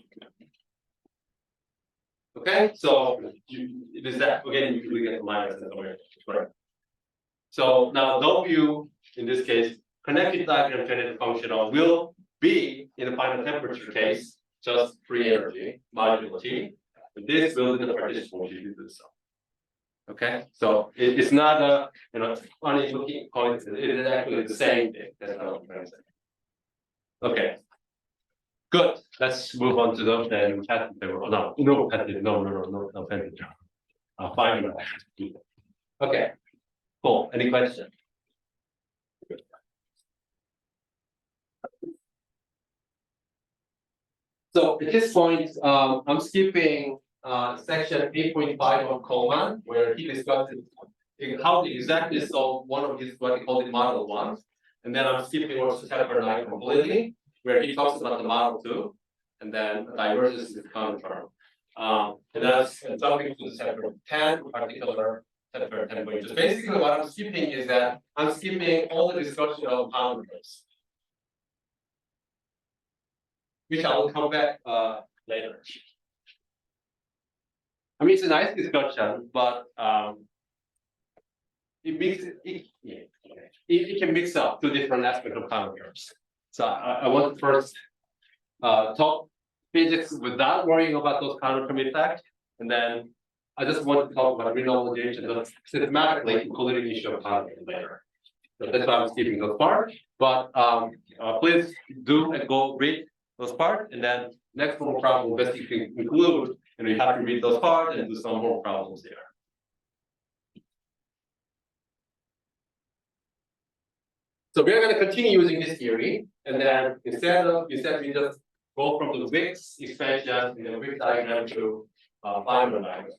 Okay, so it is that again you get minus somewhere, right? So now W in this case, connected diagram generated functional will be in the final temperature case just free energy modulo T. And this will be the partition function you do so. Okay, so it's not a funny looking coincidence. It is actually the same thing. That's what I'm trying to say. Okay. Good. Let's move on to the then patent paper. No patent. Fine. Okay. Cool. Any question? So at this point, I'm skipping section 8.5 of Coleman, where he discusses how to exactly solve one of his what he called the model ones. And then I'm skipping also chapter 9 completely, where he talks about the model 2, and then divergence is the common term. And that's jumping to the chapter 10, in particular, chapter 10. Just basically what I'm skipping is that I'm skipping all the discussion of boundaries, which I will come back later. I mean, it's a nice discussion, but it can mix up two different aspects of common terms. So I want to first talk physics without worrying about those common term effects, and then I just want to talk about renormalization systematically, including the issue of common term later. So that's why I'm skipping those parts. But please do and go read those parts, and then next more problem best you can include, you have to read those parts and do some more problems there. So we're going to continue using this theory, and then instead we just go from the Wick's expansion in the Wick diagram to Feynman diagram.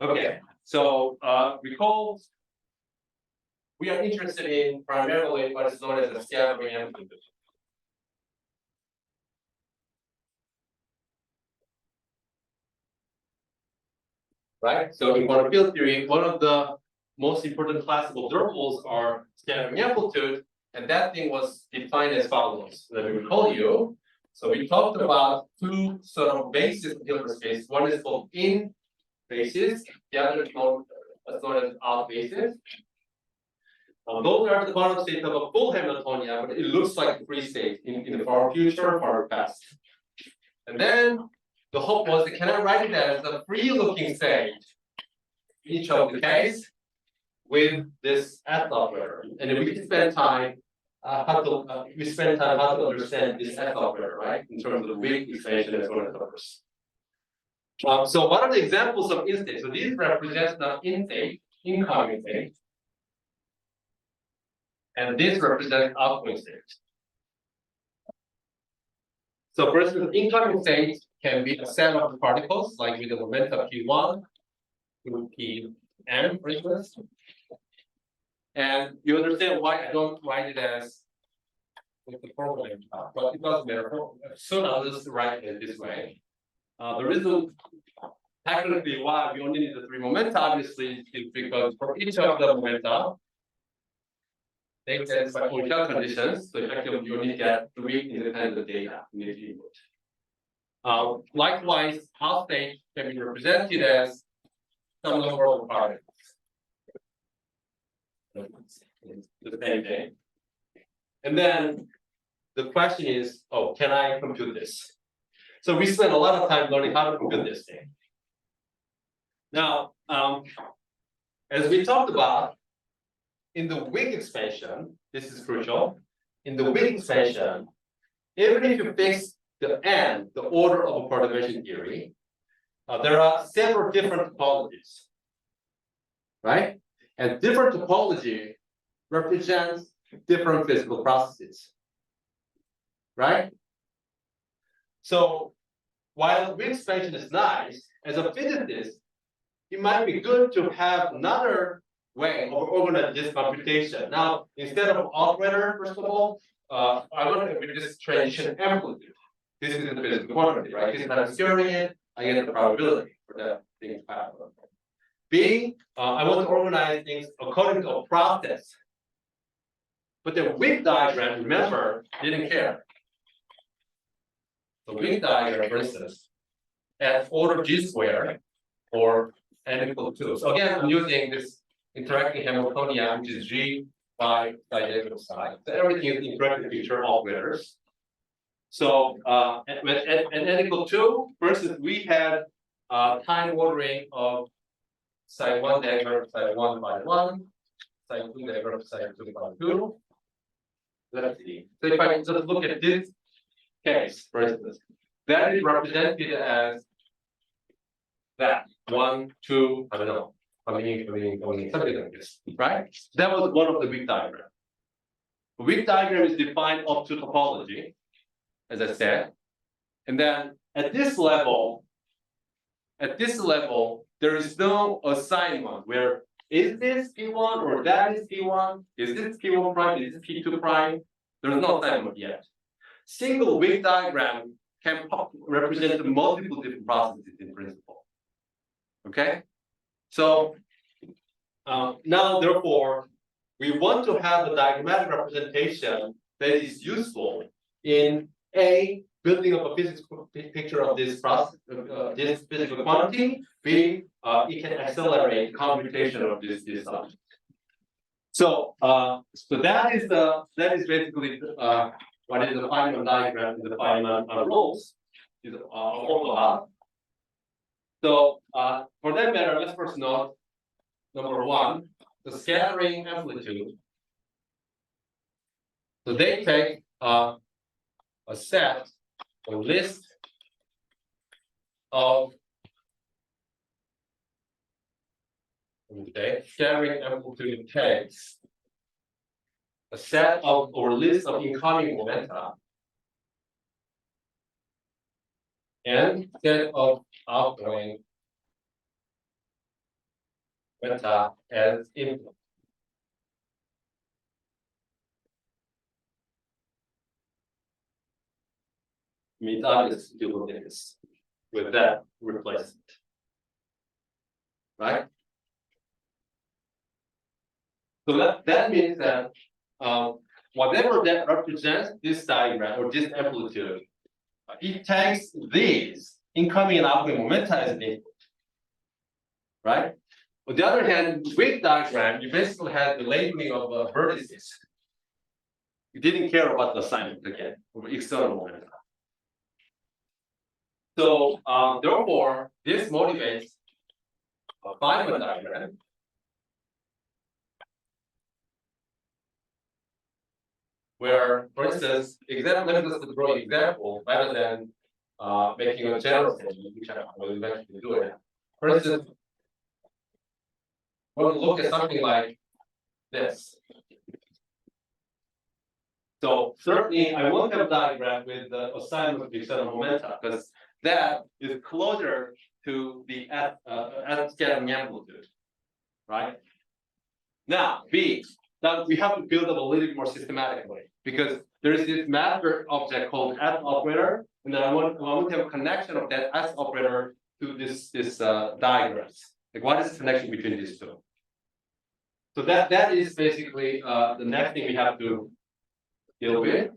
Okay, so recall we are interested in primarily what is known as the scattering amplitude. Right? So in quantum field theory, one of the most important classical observables are scattering amplitude, and that thing was defined as follows. Let me recall you. So we talked about two sort of bases of Hilbert space. One is called in basis, the other is known as out basis. Those are the quantum states of a full Hamiltonian, but it looks like a free state in the far future, far past. And then the hope was that can I write it as a free looking state, each of the case, with this S operator. And then we can spend time how to understand this S operator, right? In terms of the Wick expansion and so on and so forth. So what are the examples of in state? So these represent the in state, incoming state. And this represents outgoing state. So for instance, incoming state can be a set of particles, like with the momentum Q1, to P M, for instance. And you understand why I don't write it as with the problem, but it doesn't matter. So I'll just write it this way. The reason technically why we only need the three momenta, obviously, is because for each of the momenta, they satisfy Poisson conditions. So effectively, you only get three independent data in each input. Likewise, house state can be represented as some number of particles. The same thing. And then the question is, oh, can I compute this? So we spent a lot of time learning how to compute this thing. Now, as we talked about, in the weak expansion, this is crucial. In the weak expansion, even if you fix the n, the order of a perturbation theory, there are several different topologies, right? And different topology represents different physical processes, right? So while weak expansion is nice, as a physicist, it might be good to have another way of organizing this computation. Now, instead of operator, first of all, I want to with this transition amplitude. This is the physical quantity, right? This is I'm securing it, I get the probability for the thing to happen. B, I want to organize things according to a process. But the weak diagram, remember, didn't care. The weak diagram, for instance, at order G squared or n equal 2. So again, I'm using this interacting Hamiltonian, which is G by diagonal side. So everything is interacting feature operators. So at n equal 2, for instance, we had time ordering of psi 1 dagger, psi 1 by 1, psi 2 dagger, psi 2 by 2. Let's see. So if I just look at this case, for instance, that is represented as that 1, 2, I don't know, coming in, something like this, right? That was one of the weak diagrams. The weak diagram is defined up to topology, as I said, and then at this level, there is no assignment where is this P1 or that is P1, is this P1 prime, is this P2 prime? There's no assignment yet. Single weak diagram can represent multiple different processes in principle. Okay, so now therefore we want to have a diagrammatic representation that is useful in A, building up a physical picture of this process, this physical quantity. B, it can accelerate computation of this object. So that is basically what is the Feynman diagram, the Feynman rules is all about. So for that matter, let's first note number 1, the scattering amplitude. So they take a set, a list of scattering amplitude takes a set of or list of incoming momenta and set of outgoing momenta as input. Means obviously you look at this with that replacement, right? So that means that whatever that represents this diagram or this amplitude, it takes these incoming and outgoing momenta as an input, right? On the other hand, weak diagram, you basically had the labeling of vertices. You didn't care about the assignment again, or external momenta. So therefore, this motivates a Feynman diagram. Where, for instance, let me just draw an example rather than making a general statement, which I will eventually do it. For instance, we'll look at something like this. So certainly, I won't have a diagram with the assignment of external momenta because that is closer to the scattering amplitude, right? Now, B, now we have to build up a little bit more systematically because there is this master object called S operator, and then I want to have a connection of that S operator to this diagrams. Like, what is the connection between these two? So that is basically the next thing we have to deal with.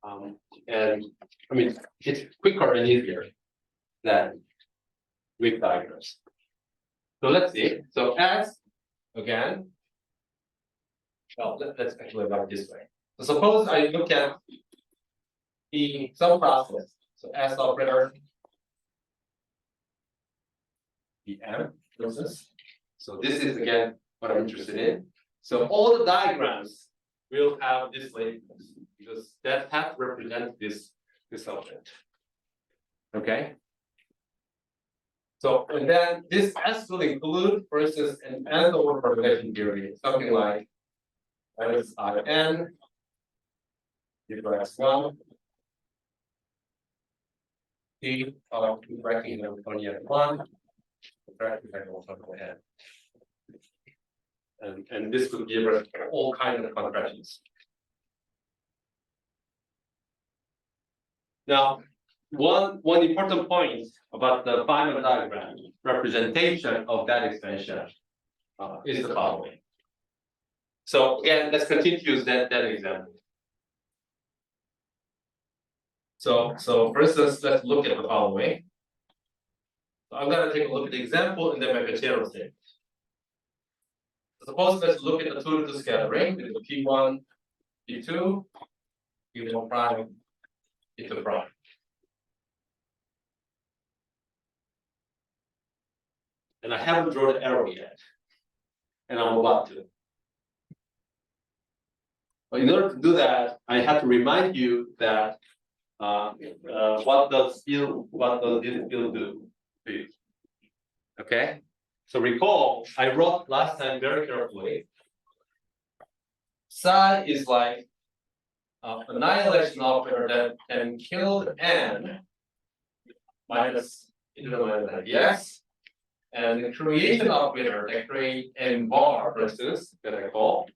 And I mean, it's quicker and easier than with diagrams. So let's see. So S again. Well, let's actually write it this way. So suppose I look at some process. So S operator, M, for instance. So this is again what I'm interested in. So all the diagrams will have this labels because that has to represent this object. Okay. So and then this S will include, for instance, an nth order propagation theory, something like minus IN equals 1 T of bracket of 1 and this could give us all kinds of contractions. Now, one important point about the final diagram representation of that extension is the following. So again, let's continue to use that example. So for instance, let's look at the following. So I'm going to take a look at the example and then make a general statement. Suppose let's look at the 2-to-2 scattering with the P1, P2, P1 prime, P2 prime. And I haven't drawn the arrow yet, and I'm about to. But in order to do that, I have to remind you that what does this field do? Okay. So recall, I wrote last time very carefully. Psi is like annihilation operator that can kill n minus into the minus yes, and the creation operator that create n bar, for instance, that I call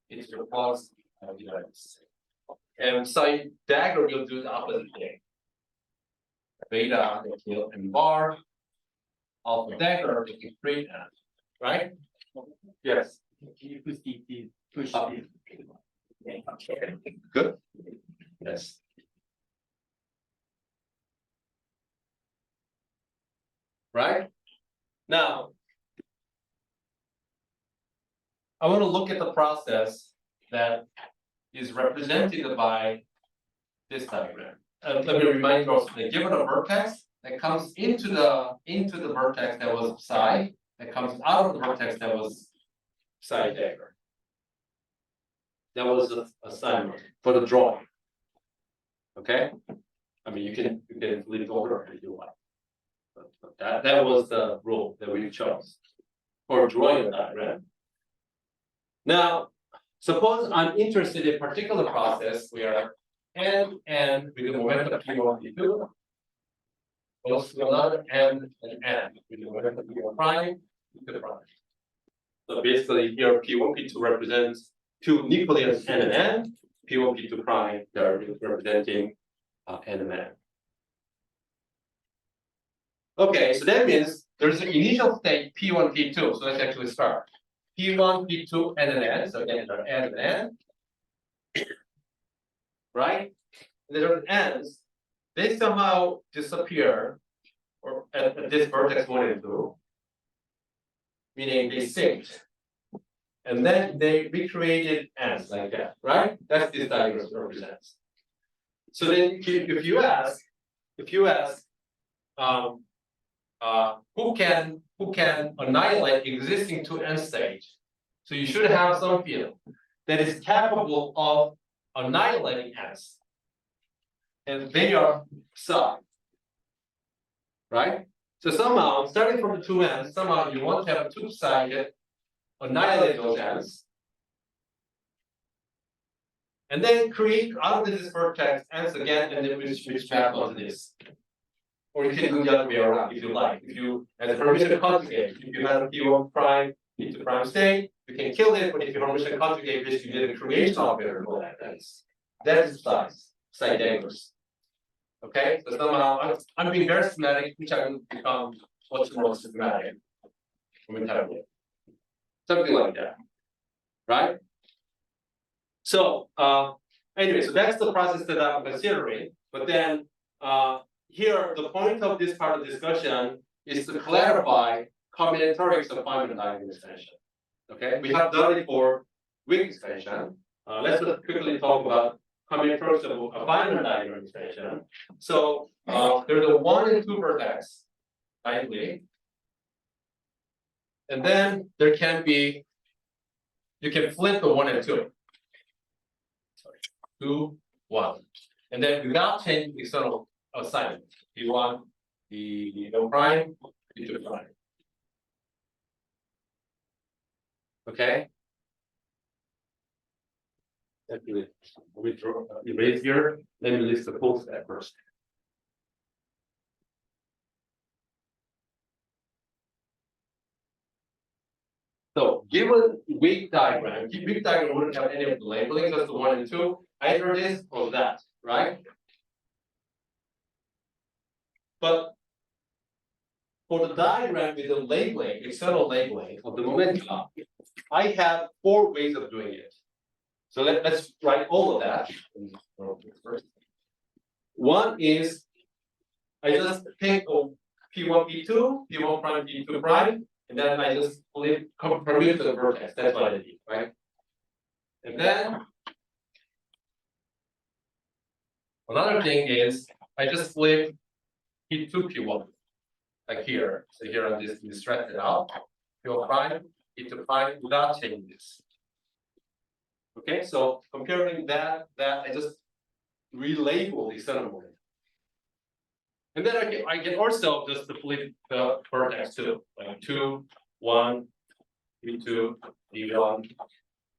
is your plus and psi dagger will do the opposite thing. Beta will kill n bar. Alpha dagger to create n, right? Yes. Can you push push up? Okay. Good. Yes. Right? Now, I want to look at the process that is represented by this diagram. Let me remind you also that given a vertex that comes into the vertex that was psi, that comes out of the vertex that was psi dagger. That was the assignment for the drawing. Okay? I mean, you can leave it over if you want. But that was the rule that we chose for drawing a diagram. Now, suppose I'm interested in a particular process where n with the momentum P1, P2 goes to another n and n with the momentum P1 prime, P2 prime. So basically here P1, P2 represents two nucleus n and n, P1, P2 prime, they're representing n and n. Okay, so that means there's an initial state P1, P2, so let's actually start. P1, P2, n and n, so again they're n and n. Right? And there are n's, they somehow disappear or at this vertex 1 and 2, meaning they synced. And then they recreated n's like that, right? That's this diagram represents. So then if you ask who can annihilate existing 2n stage, so you should have some field that is capable of annihilating n's. And they are psi, right? So somehow, starting from the 2n's, somehow you want to have 2 psi that annihilate those n's. And then create out of this vertex n's again, and then we switch back onto this. or you can do the other way around if you like. If you, as a Hermitian conjugate, if you have P1 prime into prime state, you can kill it, but if you Hermitian conjugate this, you did a creation operator for that. That is side dangerous. Okay, so somehow I'm being very systematic, which I will become much more systematic momentarily. Something like that. Right? So anyway, so that's the process that I'm considering. But then here the point of this part of the discussion is to clarify combinatorics of Feynman diagram extension. Okay, we have done it for weak extension. Let's just quickly talk about combinatorics of a Feynman diagram extension. So there's a 1 and 2 vertex, ideally. And then there can be, you can flip the 1 and 2. Sorry, 2, 1. And then without changing the external assignment, P1, the no prime, P2 prime. Okay. Let me draw erase here. Let me list the full step first. So given weak diagram wouldn't have any of the labeling, just the 1 and 2, either this or that, right? But for the diagram with the labeling, external labeling of the momentum, I have 4 ways of doing it. So let's write all of that. One is I just take P1, P2, P1 prime, P2 prime, and then I just permute the vertex. That's what I did, right? And then another thing is I just flip P2, P1, like here. So here I'm just stretch it out. P1 prime, P2 prime without changing this. Okay, so comparing that I just relabel the external moment. And then I can also just flip the vertex too, like 2, 1, P2, P1,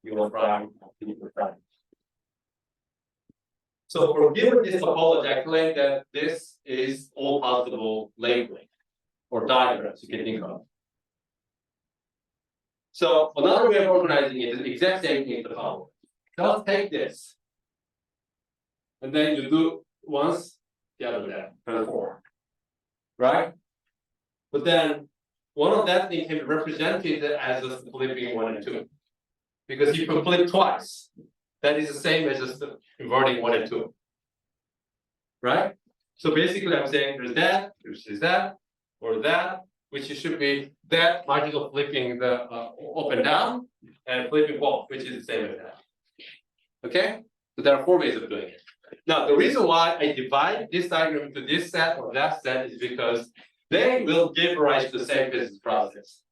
P1 prime, P2 prime. So for given this topology, I claim that this is all possible labeling or diagrams you can think of. So another way of organizing it is the exact same thing to follow. Just take this, and then you do once, the other that, transform, right? But then one of that thing can be represented as just flipping 1 and 2, because if you flip twice, that is the same as just inverting 1 and 2, right? So basically, I'm saying there's that, or that, which should be that marginal flipping the up and down, and flipping both, which is the same as that. Okay, so there are 4 ways of doing it. Now, the reason why I divide this diagram into this set or that set is because they will give rise to the same physics process.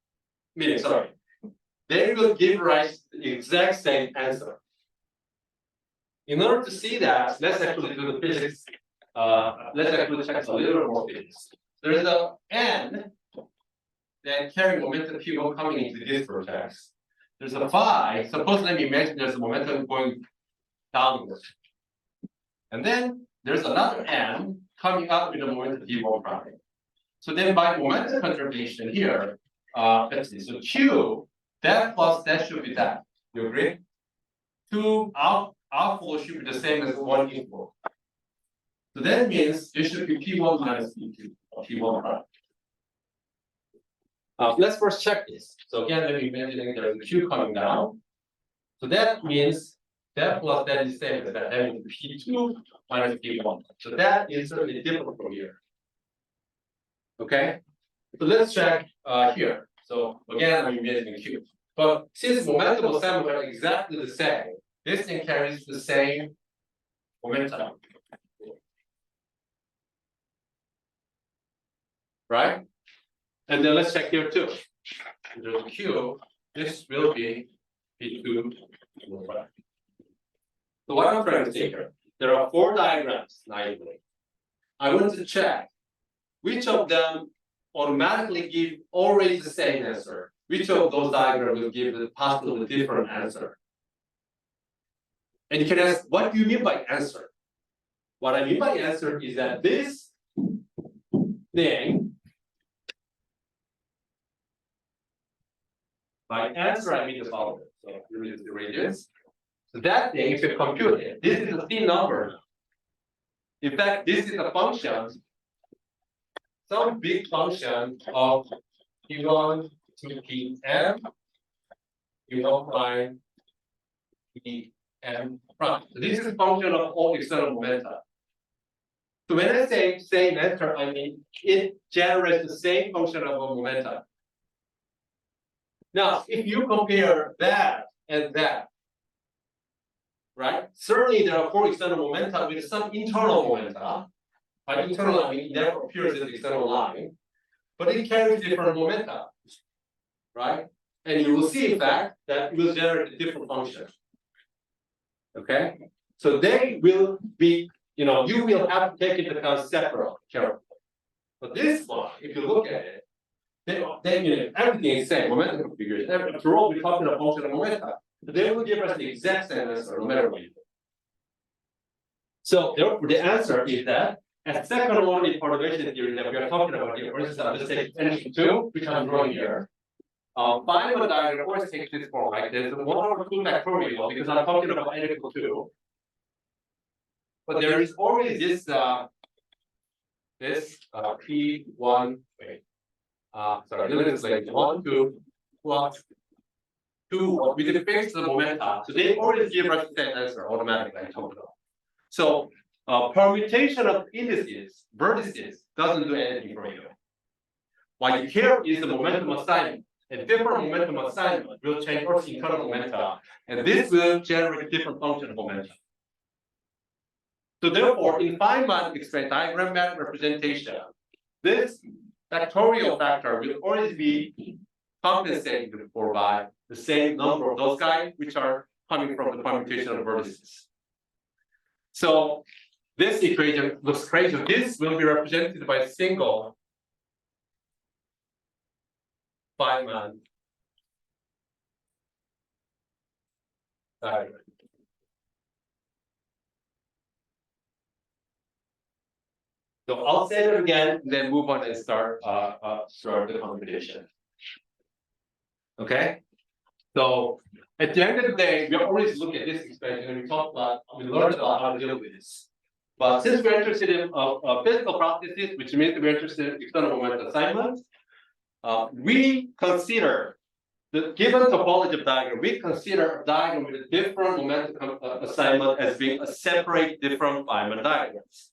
Meaning, sorry, they will give rise to the exact same answer. In order to see that, let's actually do the physics. Let's actually check a little more physics. There's a n that carry momentum P1 coming into this vertex. There's a phi. Suppose let me imagine there's a momentum going downward. And then there's another n coming up with a momentum P1 prime. So then by momentum conservation here, let's see, so Q, that plus that should be that. You agree? 2 outflow should be the same as 1 inflow. So that means it should be P1 minus P2, or P1 prime. Let's first check this. So again, let me imagine there's a Q coming down. So that means that plus that is the same as that. That means P2 minus P1. So that is certainly different from here. Okay. So let's check here. So again, I'm imagining Q. But since momentum assemblies are exactly the same, this thing carries the same momentum. Right? And then let's check here too. There's a Q. This will be P2. So what I'm trying to say here, there are 4 diagrams naively. I want to check which of them automatically give always the same answer. Which of those diagrams will give a possibly different answer? And you can ask, what do you mean by answer? What I mean by answer is that this thing, by answer I mean the following. So here is the radius. So that thing, if you compute it, this is a C number. In fact, this is a function, some big function of P1 to Pm, P1 prime, Pm prime. So this is a function of all external momenta. So when I say same answer, I mean it generates the same function of a momentum. Now, if you compare that and that, right? Certainly there are 4 external momenta with some internal momenta. By internal, I mean it never appears as external line, but it carries different momenta, right? And you will see, in fact, that it will generate a different function. Okay? So they will be, you will have to take into account separate carefully. But this one, if you look at it, then everything is same, momentum configuration. After all, we're talking about function of momentum. They will give us the exact same answer no matter what you do. So therefore, the answer is that a second order perturbation theory that we are talking about here, for instance, let's take NH2, which I'm drawing here. Feynman diagram always takes this form, right? There's 1 over 2 factorial because I'm talking about n equal 2. But there is always this P1, wait. Sorry, limit is like 1, 2 plus 2 with the fixed momenta. So they always give us the same answer automatically. I told you. So permutation of indices, vertices, doesn't do anything for you. What you care is the momentum assignment. A different momentum assignment will change also internal momenta, and this will generate different function of momentum. So therefore, in Feynman explained diagrammatic representation, this factorial factor will always be compensated for by the same number of those guys, which are coming from the permutation of vertices. So this equation looks crazy. This will be represented by a single Feynman diagram. So I'll say it again, then move on and start the computation. Okay. So at the end of the day, we always look at this expression and we learned about how to deal with this. But since we're interested in physical processes, which means we're interested in external moment assignment, we consider the given topology of diagram, we consider a diagram with a different momentum assignment as being a separate different Feynman diagrams.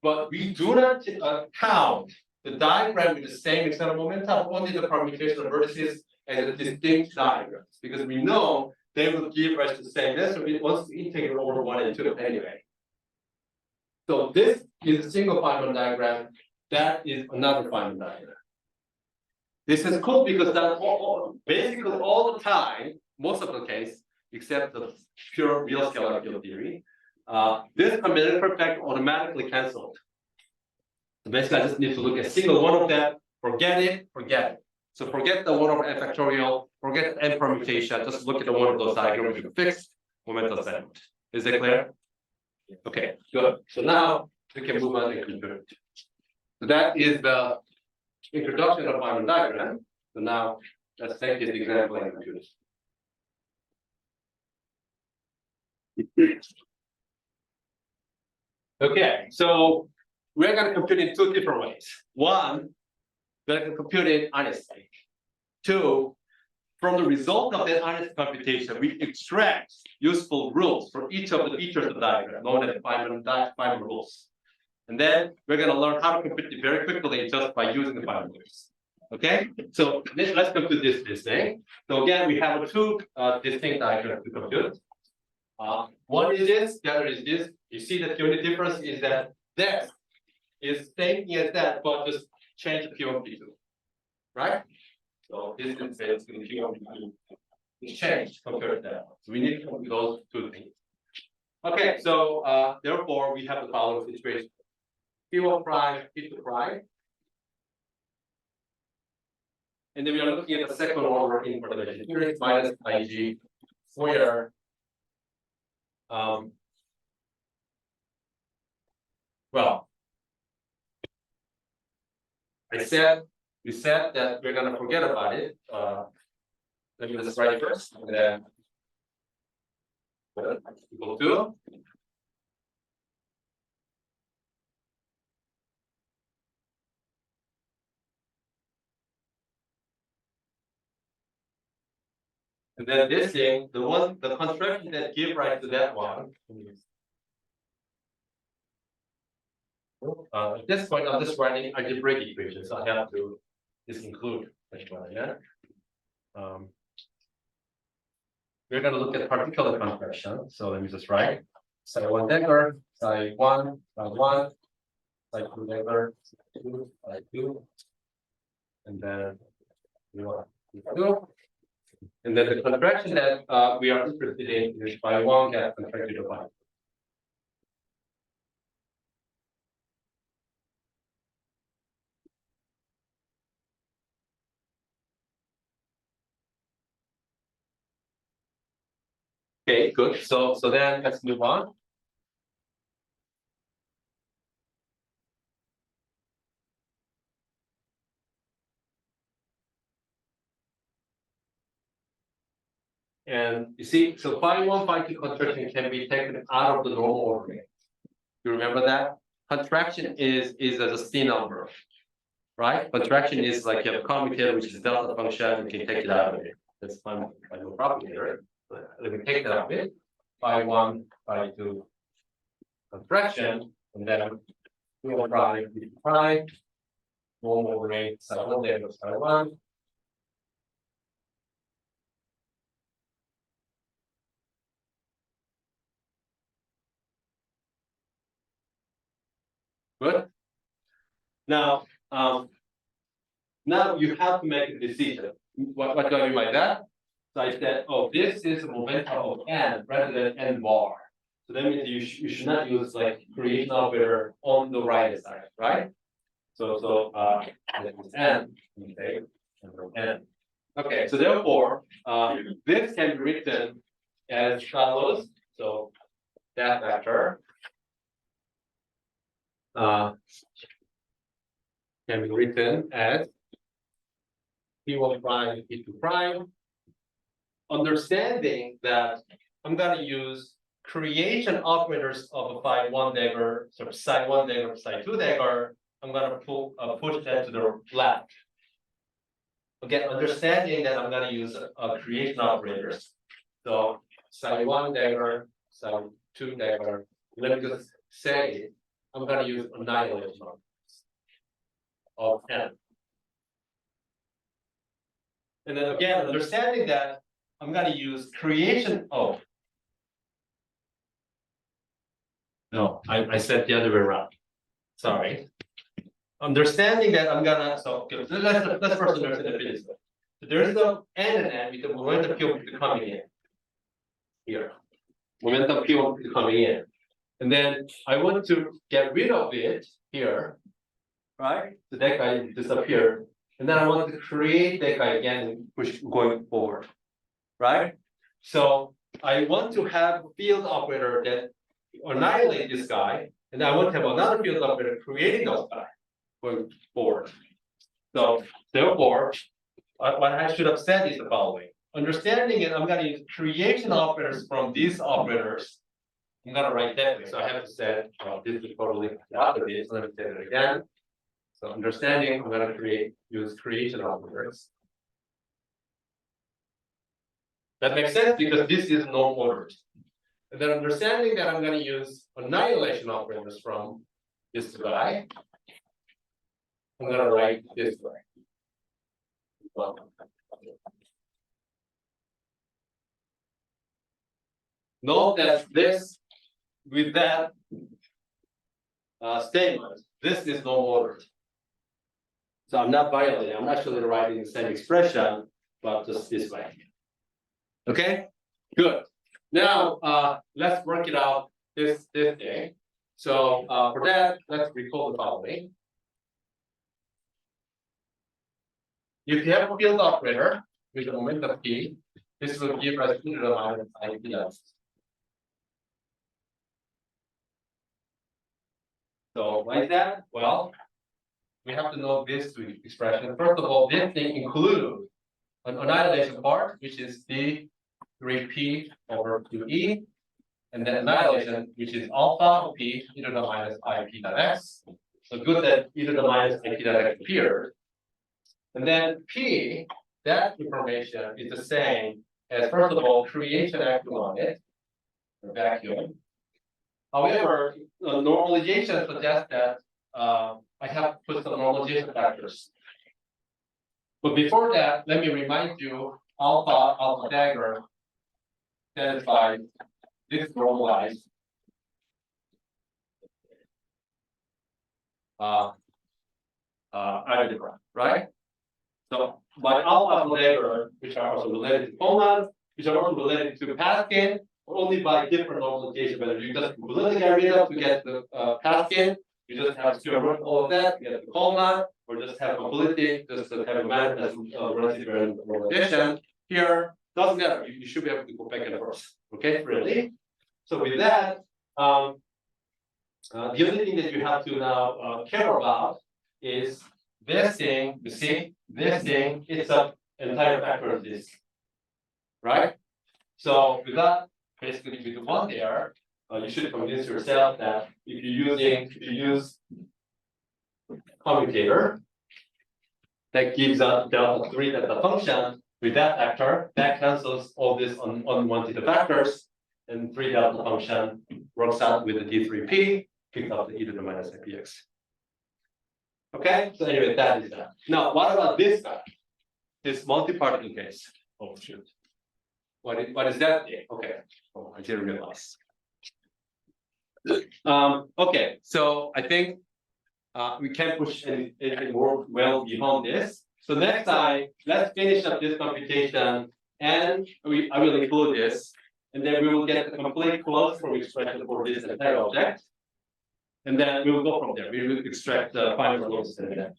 But we do not count the diagram with the same external momentum, only the permutation of vertices as a distinct diagrams, because we know they will give us the same answer once we integrate over 1 and 2 anyway. So this is a single Feynman diagram, that is another Feynman diagram. This is cool because that basically all the time, most of the case, except the pure real scalar field theory, this combinatorial factor automatically cancelled. So basically, I just need to look at a single one of them, forget it. So forget the 1 over n factorial, forget n permutation, just look at the one of those diagrams with a fixed momentum assignment. Is that clear? Okay, good. So now we can move on and compute. So that is the introduction of Feynman diagram. So now let's take this example and compute it. Okay, so we're going to compute in 2 different ways. One, we're going to compute it honestly. 2, from the result of that honest computation, we extract useful rules for each of the features of the diagram, known as Feynman rules. And then we're going to learn how to compute it very quickly just by using the Feynman rules. Okay, so let's compute this thing. So again, we have 2 distinct diagrams to compute. One is this, the other is this. You see that the only difference is that this is same thing as that, but just change the P1, P2, right? So this is basically P1, P2. It's changed compared to that. So we need to compute those 2 things. Okay, so therefore we have the following situation: P1 prime, P2 prime. And then we are looking at the second order in perturbation. Here is minus IG, where well, we said that we're gonna forget about it. Let me just write it first, and then equal to. And then this thing, the construction that give rise to that one. At this point, I'm just writing algebraic equations, so I have to just include which one, yeah. We're gonna look at particular construction, so let me just write psi 1 dagger, psi 1, psi 1, psi 2 dagger, psi 2, and then 2. And then the contraction that we are interested in is phi 1 get contracted to phi. Okay, good. So then let's move on. And you see, so phi 1, phi 2 contraction can be taken out of the normal ordering. You remember that? Contraction is a C number, right? Contraction is like you have a commutator, which is delta function, you can take it out of it. That's fine by no propagator. Let me take that out of it. Phi 1, phi 2 contraction, and then we will try phi normal rate psi 1 dagger psi 1. Good. Now, now you have to make a decision. What do I mean by that? So I said, oh, this is a momentum of n rather than n bar. So that means you should not use like creation operator on the right side, right? So that is n, okay, n. Okay, so therefore, this can be written as follows. So that vector can be written as P1 prime, P2 prime. Understanding that I'm gonna use creation operators of a phi 1 dagger, so psi 1 dagger, psi 2 dagger, I'm gonna push that to the left. Again, understanding that I'm gonna use creation operators. So psi 1 dagger, psi 2 dagger, let me just say I'm gonna use annihilation of n. And then again, understanding that I'm gonna use creation. Oh. No, I said the other way around. Sorry. Understanding that I'm gonna, so okay, let's first understand the physics. So there's the n and n with the momentum field coming in. Here. Momentum field coming in. And then I want to get rid of it here. Right? So that guy disappeared. And then I want to create that guy again and push going forward. Right? So I want to have a field operator that annihilate this guy, and I want to have another field operator creating those guys going forward. So therefore, what I should have said is the following. Understanding it, I'm going to use creation operators from these operators. I'm going to write that way. So I have to say, this is totally opposite. So let me say it again. So understanding, I'm going to use creation operators. That makes sense because this is normal orders. And then understanding that I'm going to use annihilation operators from this guy, I'm going to write this way. Note that this, with that statement, this is normal order. So I'm not violating, I'm actually writing the same expression, but just this way. Okay, good. Now, let's work it out this day. So for that, let's recall the following. If you have a field operator with a momentum p, this will give us to the minus ideas. So why is that? Well, we have to know these two expressions. First of all, this thing includes an annihilation part, which is D3P over 2E, and then annihilation, which is alpha P e to the minus IP dot x. So good that e to the minus IP dot x appeared. And then P, that information is the same as, first of all, creation action on it, or vacuum. However, normalization suggests that I have to put some normalization factors. But before that, let me remind you, alpha dagger satisfies this normalized algebra, right? So by alpha dagger, which are also related to Coleman, which are also related to Paskin, only by different normalization. Whether you just completely get rid of to get the Paskin, you just have square root all of that, you get the Coleman, or just have completely just have a manifest relative normalization here. Doesn't matter. You should be able to go back and forth. Okay, really. So with that, the only thing that you have to now care about is this thing. You see, this thing, it's an entire factor of this, right? So with that, basically with the one there, you should convince yourself that if you use commutator that gives us delta 3 delta function with that factor, that cancels all this unwanted factors, and 3 delta function works out with the D3P, picks up the e to the minus IPX. Okay, so anyway, that is that. Now, what about this guy? This multi-particle case. Oh shoot. What is that? Okay. Oh, I didn't realize. Okay, so I think we can't push anything more well beyond this. So next time, let's finish up this computation, and I will include this, and then we will get the complete closed form expression for this entire object, and then we will go from there. We will extract the final closest and then.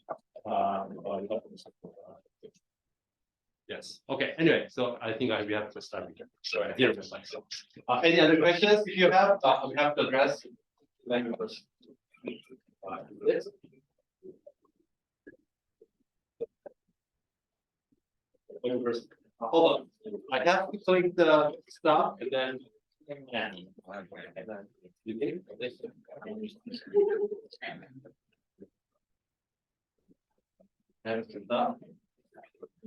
Yes. Okay. Anyway, so I think we have to start again. Sorry, I didn't realize. Any other questions? If you have, we have to address. Language. Hold on. I have to click the stop and then. You think? And stop.